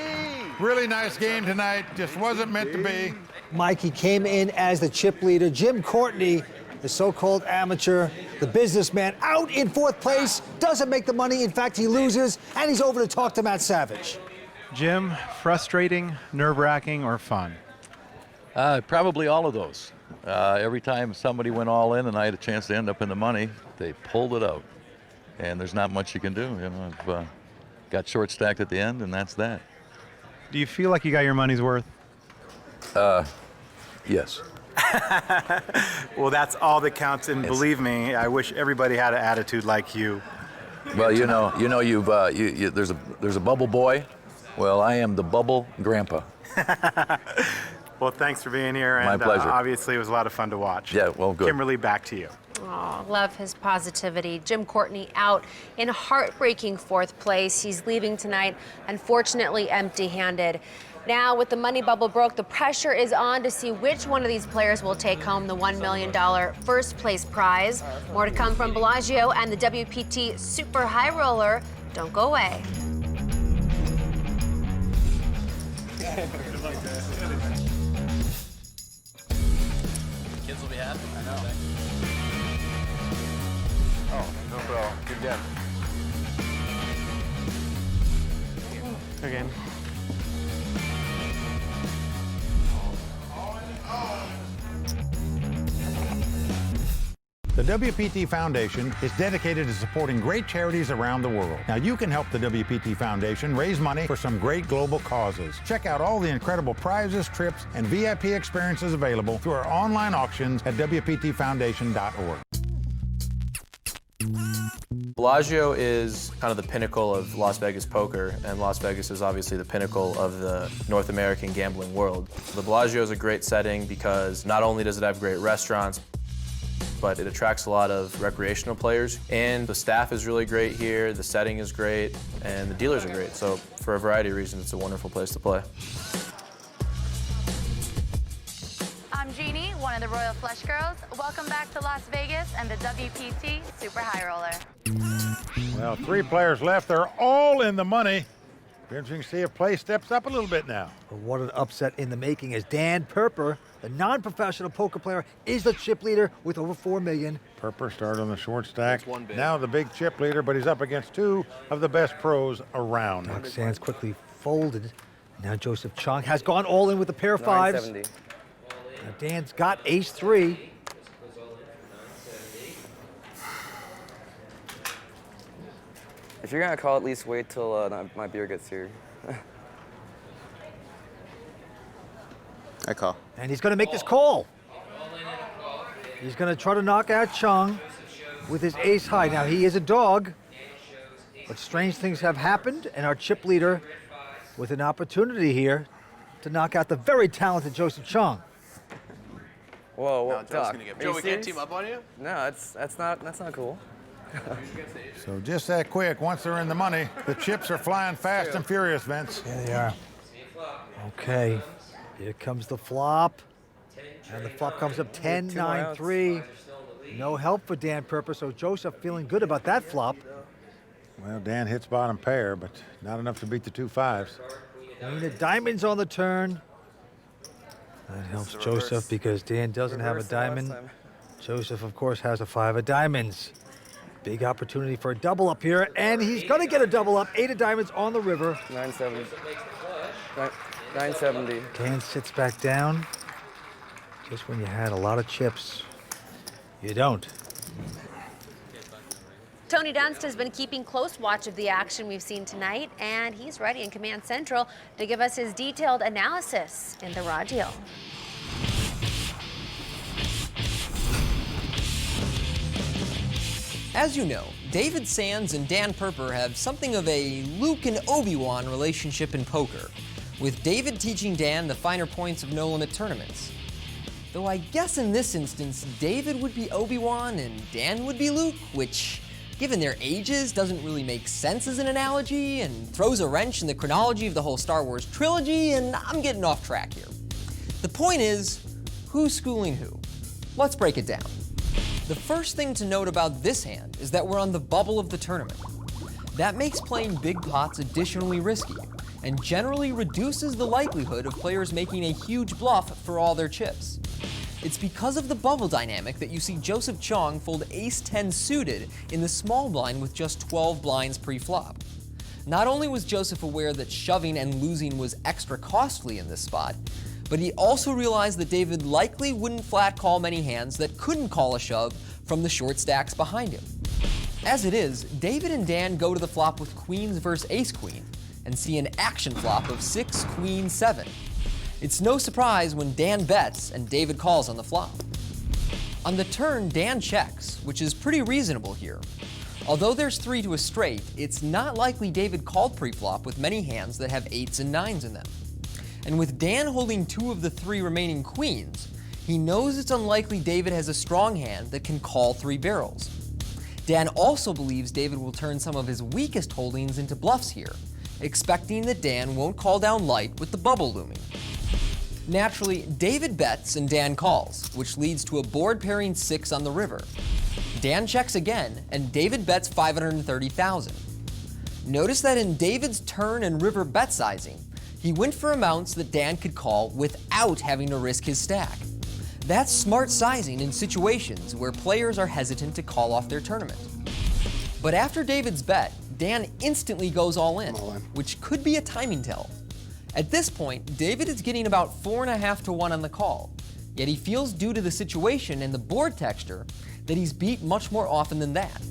really nice game tonight. Just wasn't meant to be. Mike, he came in as the chip leader. Jim Courtney, the so-called amateur, the businessman, out in 4th place, doesn't make the money. In fact, he loses, and he's over to talk to Matt Savage. Jim, frustrating, nerve-wracking, or fun? Probably all of those. Every time somebody went all in and I had a chance to end up in the money, they pulled it out. And there's not much you can do. You know, got short stacked at the end, and that's that. Do you feel like you got your money's worth? Yes. Well, that's all that counts, and believe me, I wish everybody had an attitude like you. Well, there's a bubble boy. Well, I am the bubble grandpa. Well, thanks for being here, My and pleasure. obviously it was a lot of fun to watch. Yeah, well, good. Kimberly, back to you. Oh, love his positivity. Jim Courtney out in heartbreaking 4th place. He's leaving tonight, unfortunately, empty-handed. Now, with the money bubble broke, the pressure is on to see which one of these players will take home the $1 million first place prize. More to come from Bellagio and the WPT Super High Roller. Don't go away. Kids will be happy. I know. Oh, no problem. Good game. Good game. The WPT Foundation is dedicated to supporting great charities around the world. Now you can help the WPT Foundation raise money for some great global causes. Check out all the incredible prizes, trips, and VIP experiences available through our online auctions at WPTFoundation.org. Bellagio is kind of the pinnacle of Las Vegas poker, and Las Vegas is obviously the pinnacle of the North American gambling world. The Bellagio is a great setting because not only does it have great restaurants, but it attracts a lot of recreational players, and the staff is really great here, the setting is great, and the dealers are great. So for a variety of reasons, it's a wonderful place to play. I'm Jeannie, one of the Royal Flush Girls. Welcome back to Las Vegas and the WPT Super High Roller. Well, 3 players left. They're all in the money. Interesting to see if play steps up a little bit now. But what an upset in the making as Dan Perper, the non-professional poker player, is the chip leader with over $4 million. Perper started on the short stack. Now the big chip leader, but he's up against 2 of the best pros around. Doc Sands quickly folded. Now Joseph Chung has gone all in with a pair of 5s. 970. Now Dan's got ace-3. If you're gonna call, at least wait till my beer gets here. I call. And he's going to make this call. He's going to try to knock out Chung with his ace high. Now, he is a dog, but strange things have happened, and our chip leader with an opportunity here to knock out the very talented Joseph Chung. Whoa, Doc. Joe, we can't team up on you? No, that's not cool. So just that quick, once they're in the money, the chips are flying fast and furious, Vince. There they are. Okay, here comes the flop. And the flop comes up 10-9-3. No help for Dan Perper, so Joseph feeling good about that flop. Well, Dan hits bottom pair, but not enough to beat the 2 5s. Queen of diamonds on the turn. That helps Joseph because Dan doesn't have a diamond. Joseph, of course, has a 5 of diamonds. Big opportunity for a double up here, and he's going to get a double up. 8 of diamonds on the river. 970. 970. Dan sits back down. Just when you had a lot of chips, you don't. Tony Dunst has been keeping close watch of the action we've seen tonight, and he's ready in Command Central to give us his detailed analysis in the raw deal. As you know, David Sands and Dan Perper have something of a Luke and Obi-Wan relationship in poker, with David teaching Dan the finer points of no-limit tournaments. Though I guess in this instance, David would be Obi-Wan and Dan would be Luke, which, given their ages, doesn't really make sense as an analogy and throws a wrench in the chronology of the whole Star Wars trilogy, and I'm getting off track here. The point is, who's schooling who? Let's break it down. The first thing to note about this hand is that we're on the bubble of the tournament. That makes playing big pots additionally risky, and generally reduces the likelihood of players making a huge bluff for all their chips. It's because of the bubble dynamic that you see Joseph Chung fold ace-10 suited in the small blind with just 12 blinds pre-flop. Not only was Joseph aware that shoving and losing was extra costly in this spot, but he also realized that David likely wouldn't flat call many hands that couldn't call a shove from the short stacks behind him. As it is, David and Dan go to the flop with queens versus ace-queen and see an action flop of 6 queen 7. It's no surprise when Dan bets and David calls on the flop. On the turn, Dan checks, which is pretty reasonable here. Although there's 3 to a straight, it's not likely David called pre-flop with many hands that have 8s and 9s in them. And with Dan holding 2 of the 3 remaining queens, he knows it's unlikely David has a strong hand that can call 3 barrels. Dan also believes David will turn some of his weakest holdings into bluffs here, expecting that Dan won't call down light with the bubble looming. Naturally, David bets and Dan calls, which leads to a board pairing 6 on the river. Dan checks again, and David bets 530,000. Notice that in David's turn and river bet sizing, he went for amounts that Dan could call without having to risk his stack. That's smart sizing in situations where players are hesitant to call off their tournament. But after David's bet, Dan instantly goes all in, which could be a timing tell. At this point, David is getting about 4.5 to 1 on the call, yet he feels due to the situation and the board texture that he's beat much more often than that.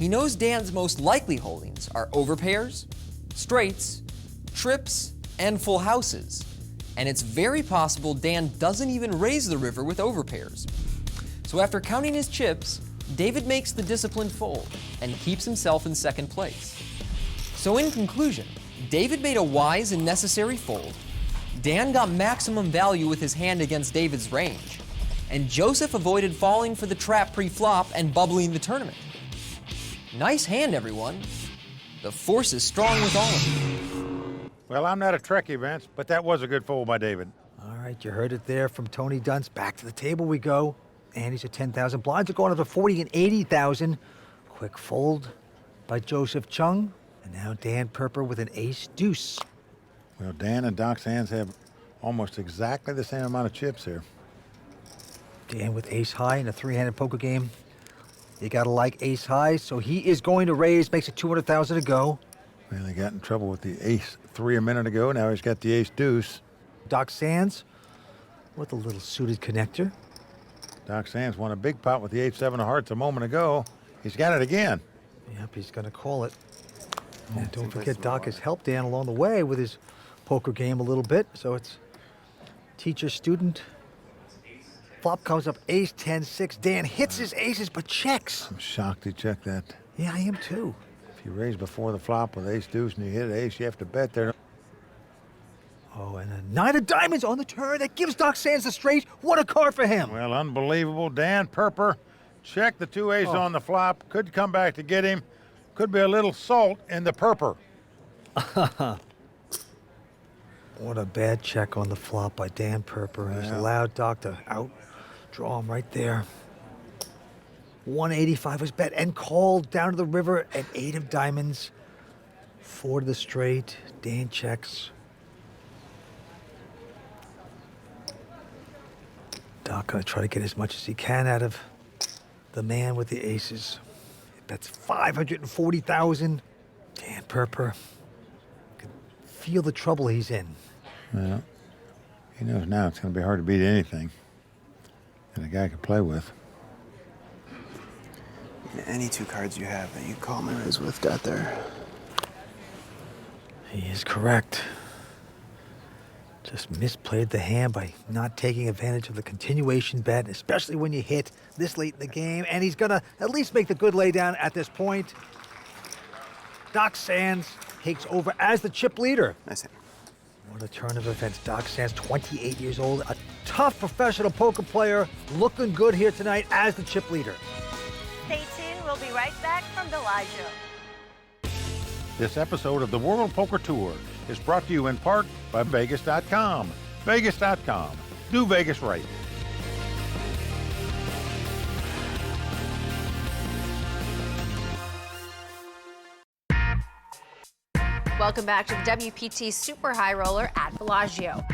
He knows Dan's most likely holdings are overpairs, straights, trips, and full houses, and it's very possible Dan doesn't even raise the river with overpairs. So after counting his chips, David makes the disciplined fold and keeps himself in second place. So in conclusion, David made a wise and necessary fold, Dan got maximum value with his hand against David's range, and Joseph avoided falling for the trap pre-flop and bubbling the tournament. Nice hand, everyone. The force is strong with all of you. Well, I'm not a Trekkie, Vince, but that was a good fold by David. All right, you heard it there from Tony Dunst. Back to the table we go. Andy's at 10,000. Blinds are going up to 40 and 80,000. Quick fold by Joseph Chung. And now Dan Perper with an ace deuce. Well, Dan and Doc Sands have almost exactly the same amount of chips here. Dan with ace high in a 3-handed poker game. You gotta like ace high, so he is going to raise, makes it 200,000 to go. Well, he got in trouble with the ace 3 a minute ago. Now he's got the ace deuce. Doc Sands with a little suited connector. Doc Sands won a big pot with the 8-7 of hearts a moment ago. He's got it again. Yep, he's gonna call it. And don't forget, Doc has helped Dan along the way with his poker game a little bit. So it's teacher-student. Flop comes up ace 10-6. Dan hits his aces but checks. I'm shocked he checked that. Yeah, I am too. If you raise before the flop with ace deuce and you hit ace, you have to bet there. Oh, and a 9 of diamonds on the turn. That gives Doc Sands the straight. What a card for him. Well, unbelievable. Dan Perper checked the 2 aces on the flop. Could come back to get him. Could be a little salt in the Perper. What a bad check on the flop by Dan Perper. He's allowed Doc to outdraw him right there. 185 was bet and called down to the river at 8 of diamonds. 4 to the straight. Dan checks. Doc gonna try to get as much as he can out of the man with the aces. That's 540,000. Dan Perper can feel the trouble he's in. Well, he knows now it's going to be hard to beat anything that a guy can play with. Any 2 cards you have that you call my raise with got there. He is correct. Just misplayed the hand by not taking advantage of the continuation bet, especially when you hit this late in the game. And he's going to at least make the good laydown at this point. Doc Sands takes over as the chip leader. Nice hand. What a turn of events. Doc Sands, 28 years old, a tough professional poker player, looking good here tonight as the chip leader. Stay tuned. We'll be right back from Bellagio. This episode of the World Poker Tour is brought to you in part by Vegas.com. Vegas.com. Do Vegas right. Welcome back to the WPT Super High Roller at Bellagio.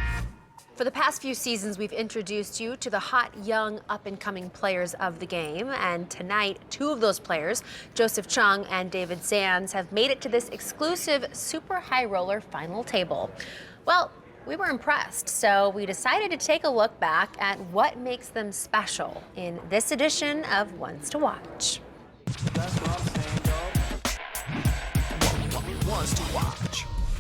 For the past few seasons, we've introduced you to the hot, young, up-and-coming players of the game. And tonight, 2 of those players, Joseph Chung and David Sands, have made it to this exclusive Super High Roller final table. Well, we were impressed, so we decided to take a look back at what makes them special in this edition of Ones to Watch. That's what I'm saying.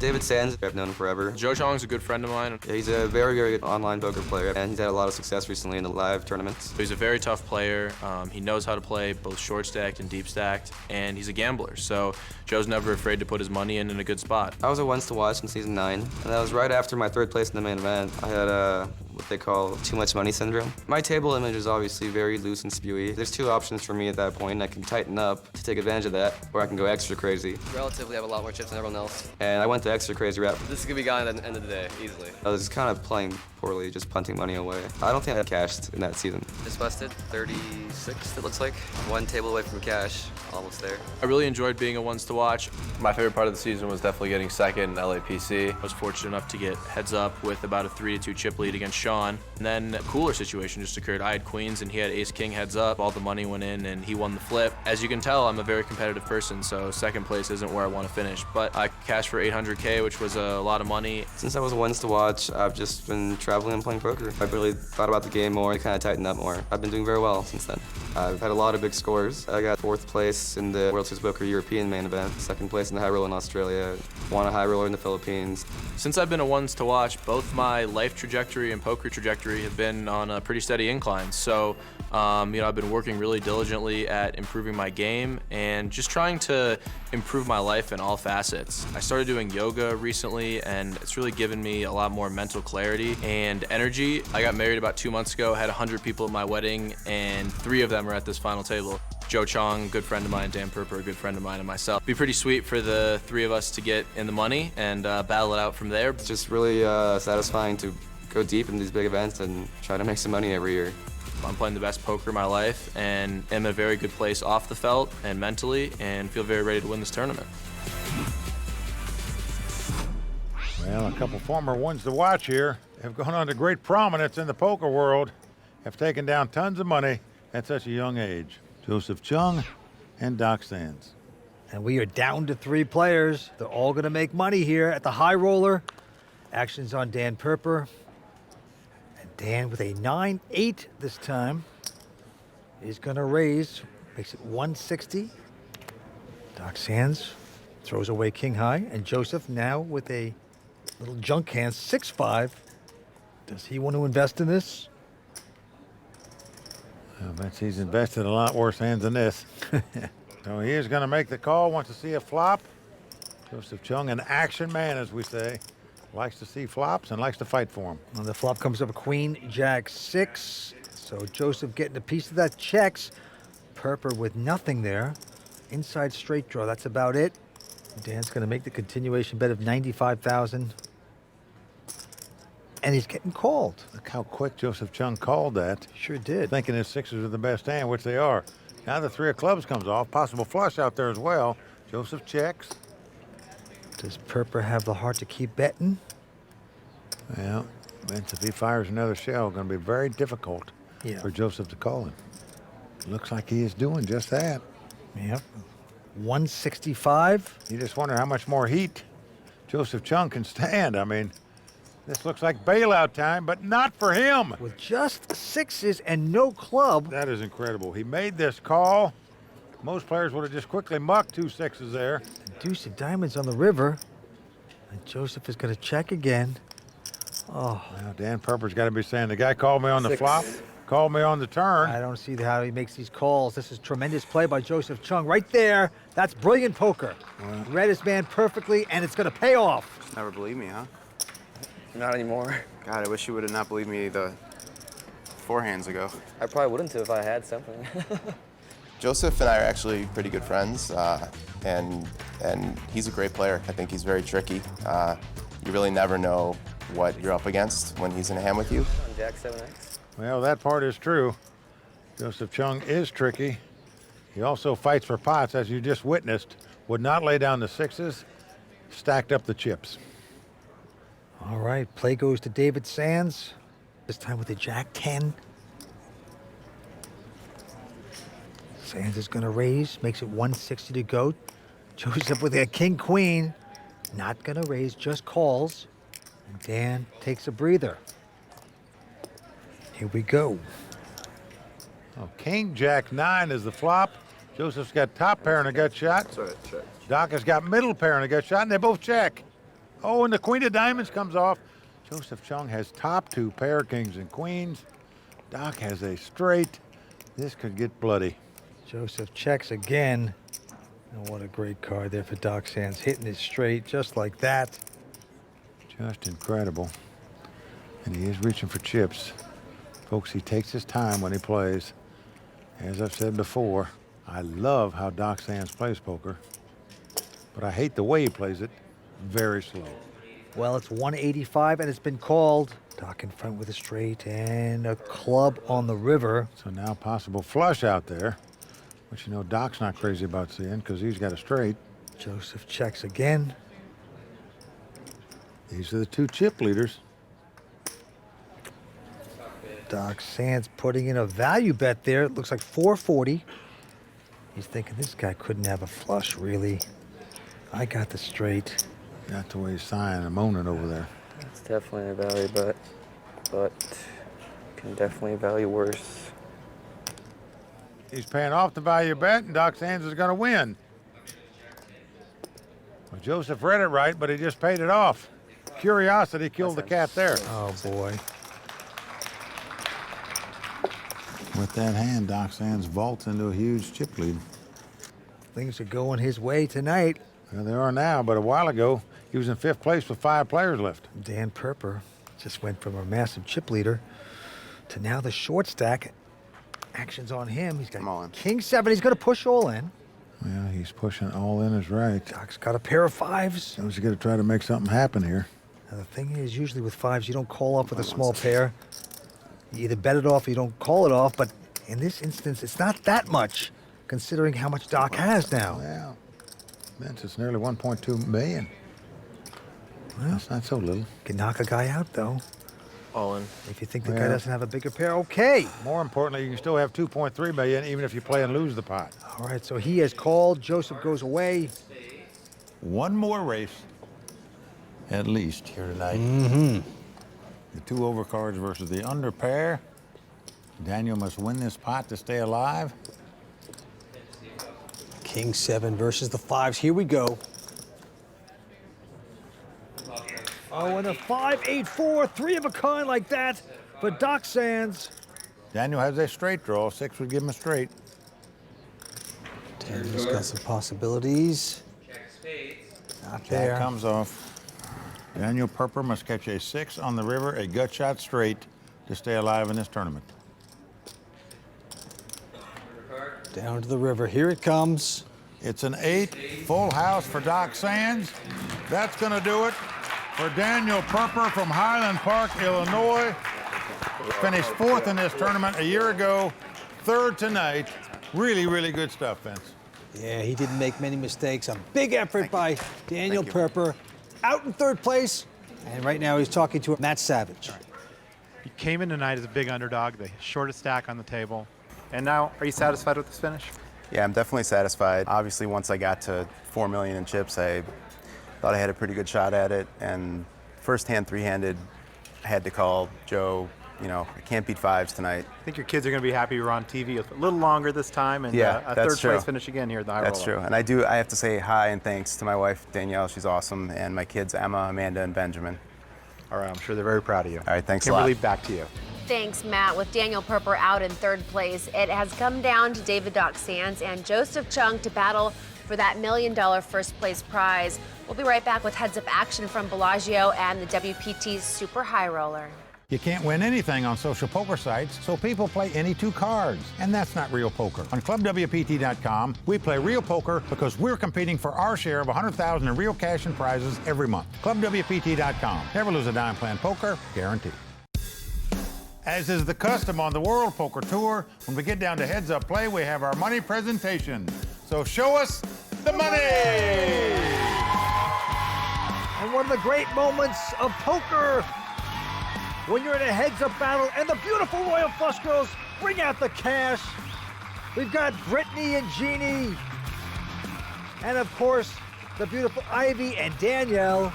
David Sands, I've known him forever. Joe Chong's a good friend of mine. Yeah, he's a very, very good online poker player, and he's had a lot of success recently in the live tournaments. He's a very tough player. He knows how to play both short stacked and deep stacked, and he's a gambler. So Joe's never afraid to put his money in a good spot. I was a once to watch in season 9, and that was right after my 3rd place in the main event. I had what they call too much money syndrome. My table image is obviously very loose and spewy. There's 2 options for me at that point. I can tighten up to take advantage of that, or I can go extra crazy. Relatively, I have a lot more chips than everyone else. And I went the extra crazy route. This is gonna be gone at the end of the day, easily. I was kind of playing poorly, just punting money away. I don't think I cashed in that season. Just busted, 36 it looks like. 1 table away from cash, almost there. I really enjoyed being a ones to watch. My favorite part of the season was definitely getting second in LAPC. I was fortunate enough to get heads up with about a 3-2 chip lead against Sean. And then a cooler situation just occurred. I had queens and he had ace-king heads up. All the money went in and he won the flip. As you can tell, I'm a very competitive person, so second place isn't where I want to finish. But I cashed for $800K, which was a lot of money. Since I was a once to watch, I've just been traveling and playing poker. I've really thought about the game more and kind of tightened up more. I've been doing very well since then. I've had a lot of big scores. I got 4th place in the World Series Poker European main event, 2nd place in the high roller in Australia, won a high roller in the Philippines. Since I've been a ones to watch, both my life trajectory and poker trajectory have been on a pretty steady incline. So, I've been working really diligently at improving my game and just trying to improve my life in all facets. I started doing yoga recently and it's really given me a lot more mental clarity and energy. I got married about 2 months ago, had 100 people at my wedding, and 3 of them are at this final table. Joe Chong, good friend of mine, Dan Perper, a good friend of mine, and myself. It'd be pretty sweet for the 3 of us to get in the money and battle it out from there. It's just really satisfying to go deep in these big events and try to make some money every year. I'm playing the best poker of my life and am in a very good place off the felt and mentally, and feel very ready to win this tournament. Well, a couple former ones to watch here have gone on to great prominence in the poker world, have taken down tons of money at such a young age. Joseph Chung and Doc Sands. And we are down to 3 players. They're all going to make money here at the high roller. Action's on Dan Perper. And Dan with a 9-8 this time is going to raise, makes it 160. Doc Sands throws away king high. And Joseph now with a little junk hand, 6-5. Does he want to invest in this? I bet he's invested in a lot worse hands than this. So he is going to make the call, wants to see a flop. Joseph Chung, an action man, as we say, likes to see flops and likes to fight for them. Well, the flop comes up queen, jack, 6. So Joseph getting a piece of that checks. Perper with nothing there. Inside straight draw, that's about it. Dan's going to make the continuation bet of 95,000. And he's getting called. Look how quick Joseph Chung called that. Sure did. Thinking his 6s are the best hand, which they are. Now the 3 of clubs comes off. Possible flush out there as well. Joseph checks. Does Perper have the heart to keep betting? Well, if he fires another shell, going to be very difficult Yeah. for Joseph to call him. Looks like he is doing just that. Yep. 165. You just wonder how much more heat Joseph Chung can stand. I mean, this looks like bailout time, but not for him. With just 6s and no club. That is incredible. He made this call. Most players would have just quickly mucked 2 6s there. Deuce of diamonds on the river. And Joseph is going to check again. Oh. Now Dan Perper's got to be saying, the guy called me on the 6. flop, called me on the turn. I don't see how he makes these calls. This is tremendous play by Joseph Chung right there. That's brilliant poker. Read his man perfectly, and it's going to pay off. Just never believe me, huh? Not anymore. God, I wish you would have not believed me the 4 hands ago. I probably wouldn't have if I had something. Joseph and I are actually pretty good friends, and he's a great player. I think he's very tricky. You really never know what you're up against when he's in a hand with you. Jack 7X. Well, that part is true. Joseph Chung is tricky. He also fights for pots, as you just witnessed. Would not lay down the 6s, stacked up the chips. All right, play goes to David Sands. This time with a jack 10. Sands is going to raise, makes it 160 to go. Joseph with a king queen. Not going to raise, just calls. And Dan takes a breather. Here we go. Oh, king jack 9 is the flop. Joseph's got top pair and a gut shot. That's right, check. Doc has got middle pair and a gut shot, and they both check. Oh, and the queen of diamonds comes off. Joseph Chung has top two pair, kings and queens. Doc has a straight. This could get bloody. Joseph checks again. And what a great card there for Doc Sands, hitting it straight just like that. Just incredible. And he is reaching for chips. Folks, he takes his time when he plays. As I've said before, I love how Doc Sands plays poker, but I hate the way he plays it. Very slow. Well, it's 185 and it's been called. Doc in front with a straight and a club on the river. So now possible flush out there, which you know Doc's not crazy about seeing because he's got a straight. Joseph checks again. These are the two chip leaders. Doc Sands putting in a value bet there. It looks like 440. He's thinking this guy couldn't have a flush, really. I got the straight. Not the way he's sighing and moaning over there. It's definitely a value bet, but can definitely value worse. He's paying off the value bet, and Doc Sands is going to win. Well, Joseph read it right, but he just paid it off. Curiosity killed the cat there. Oh, boy. With that hand, Doc Sands vaults into a huge chip lead. Things are going his way tonight. Well, they are now, but a while ago, he was in 5th place with 5 players left. Dan Perper just went from a massive chip leader to now the short stack. Action's on him. He's got king 7. He's going to push all in. Well, he's pushing all in is right. Doc's got a pair of 5s. So he's going to try to make something happen here. Now, the thing is, usually with 5s, you don't call off with a small pair. You either bet it off or you don't call it off, but in this instance, it's not that much, considering how much Doc has now. Well, Vince, it's nearly 1.2 million. Well, that's not so little. Can knock a guy out, though. All in. If you think the guy doesn't have a bigger pair, okay. More importantly, you can still have 2.3 million even if you play and lose the pot. All right, so he has called. Joseph goes away. One more race, at least, here tonight. Mm-hmm. The 2 overcards versus the under pair. Daniel must win this pot to stay alive. King 7 versus the 5s. Here we go. Oh, and a 5-8-4, 3 of a kind like that for Doc Sands. Daniel has a straight draw. 6 would give him a straight. Daniel's got some possibilities. Not there. Jack comes off. Daniel Perper must catch a 6 on the river, a gut shot straight to stay alive in this tournament. Down to the river. Here it comes. It's an 8, full house for Doc Sands. That's going to do it for Daniel Perper from Highland Park, Illinois. Finished 4th in this tournament a year ago, 3rd tonight. Really, really good stuff, Vince. Yeah, he didn't make many mistakes. A big effort by Daniel Perper. Out in 3rd place. And right now he's talking to Matt Savage. You came in tonight as a big underdog, the shortest stack on the table. And now, are you satisfied with this finish? Yeah, I'm definitely satisfied. Obviously, once I got to 4 million in chips, I thought I had a pretty good shot at it. And first hand, 3-handed, I had to call Joe, you know, I can't beat 5s tonight. I think your kids are going to be happy you're on TV a little longer this time, and Yeah, a that's 3rd true. place finish again here at the High That's Roller. true. And I have to say hi and thanks to my wife, Danielle. She's awesome. And my kids, Emma, Amanda, and Benjamin. All right, I'm sure they're very proud of you. All right, thanks a lot. Kimberly, back to you. Thanks, Matt. With Daniel Perper out in 3rd place, it has come down to David Doc Sands and Joseph Chung to battle for that $1 million 1st place prize. We'll be right back with Heads Up Action from Bellagio and the WPT Super High Roller. You can't win anything on social poker sites, so people play any 2 cards. And that's not real poker. On ClubWPT.com, we play real poker because we're competing for our share of $100,000 in real cash and prizes every month. ClubWPT.com. Never lose a dime playing poker, guaranteed. As is the custom on the World Poker Tour, when we get down to Heads Up Play, we have our money presentation. So show us the money! And one of the great moments of poker when you're in a heads-up battle and the beautiful Royal Flush Girls bring out the cash. We've got Brittany and Jeannie. And of course, the beautiful Ivy and Danielle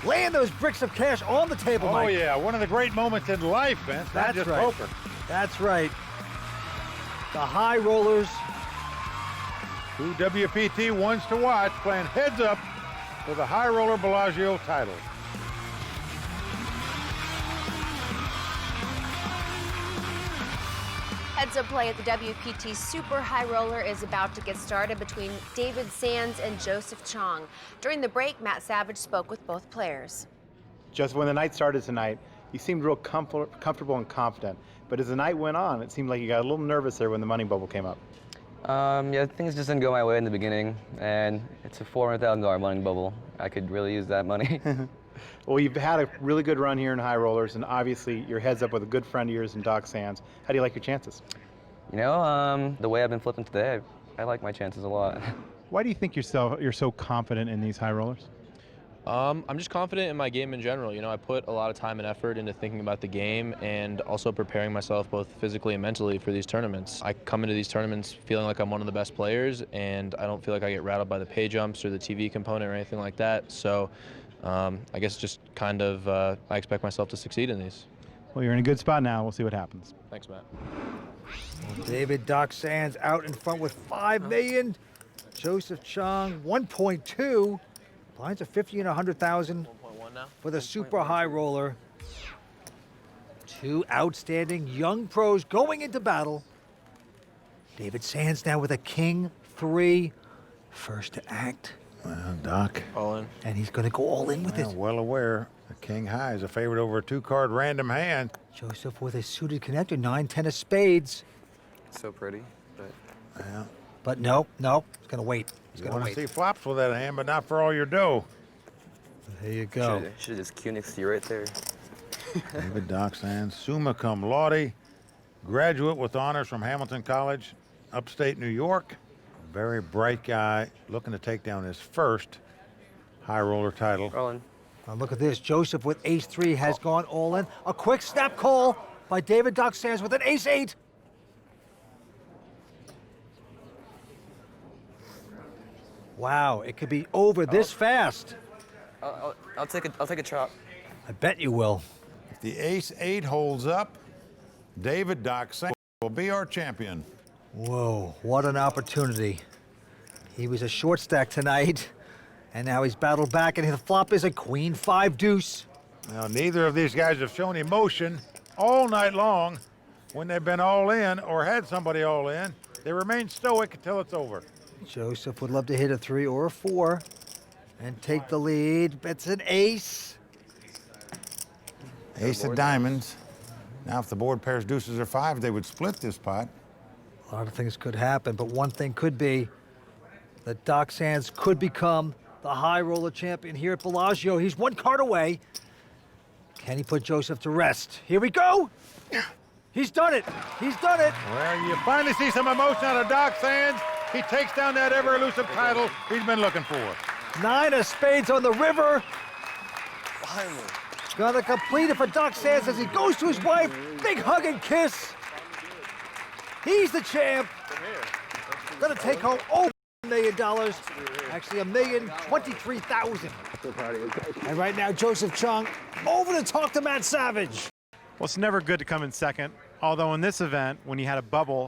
laying those bricks of cash on the table, Mike. Oh yeah, one of the great moments in life, Vince, not That's just right. poker. That's right. The high rollers. Who WPT wants to watch playing heads up for the High Roller Bellagio title. Heads-up play at the WPT Super High Roller is about to get started between David Sands and Joseph Chong. During the break, Matt Savage spoke with both players. Just when the night started tonight, you seemed real comfortable and confident. But as the night went on, it seemed like you got a little nervous there when the money bubble came up. Yeah, things just didn't go my way in the beginning, and it's a $400,000 money bubble. I could really use that money. Well, you've had a really good run here in high rollers, and obviously your head's up with a good friend of yours in Doc Sands. How do you like your chances? You know, the way I've been flipping today, I like my chances a lot. Why do you think you're so confident in these high rollers? I'm just confident in my game in general. You know, I put a lot of time and effort into thinking about the game and also preparing myself both physically and mentally for these tournaments. I come into these tournaments feeling like I'm one of the best players, and I don't feel like I get rattled by the pay jumps or the TV component or anything like that. So I guess just kind of I expect myself to succeed in these. Well, you're in a good spot now. We'll see what happens. Thanks, Matt. David Doc Sands out in front with $5 million. Joseph Chong 1.2. Blinds are 50 and 100,000 for the super high roller. Two outstanding young pros going into battle. David Sands now with a king 3. First to act. Well, Doc. All in. And he's going to go all in with it. Well aware the king high is a favorite over a 2-card random hand. Joseph with a suited connector, 9-10 of spades. So pretty, but... Yeah. But no, he's going to wait. He's You going to want to wait. see flops with that hand, but not for all your dough. There you go. Should have just Q-nixed you right there. David Doc Sands, summa cum laude, graduate with honors from Hamilton College, upstate New York. Very bright guy, looking to take down his first high roller title. Rolling. Now look at this. Joseph with ace-3 has gone all in. A quick snap call by David Doc Sands with an ace-8. Wow, it could be over this fast. I'll take a chop. I bet you will. If the ace-8 holds up, David Doc Sands will be our champion. Whoa, what an opportunity. He was a short stack tonight, and now he's battled back, and the flop is a queen 5 deuce. Now, neither of these guys have shown emotion all night long when they've been all in or had somebody all in. They remain stoic until it's over. Joseph would love to hit a 3 or a 4 and take the lead. It's an ace. Ace of diamonds. Now, if the board pairs deuces or 5, they would split this pot. A lot of things could happen, but one thing could be that Doc Sands could become the high roller champion here at Bellagio. He's 1 card away. Can he put Joseph to rest? Here we go. He's done it. He's done it. Well, you finally see some emotion out of Doc Sands. He takes down that ever-elusive title he's been looking for. 9 of spades on the river. Finally. Gonna complete it for Doc Sands as he goes to his wife. Big hug and kiss. He's the champ. Gonna take home over $1 million. Actually, $1,023,000. And right now, Joseph Chong over to talk to Matt Savage. Well, it's never good to come in second, although in this event, when you had a bubble,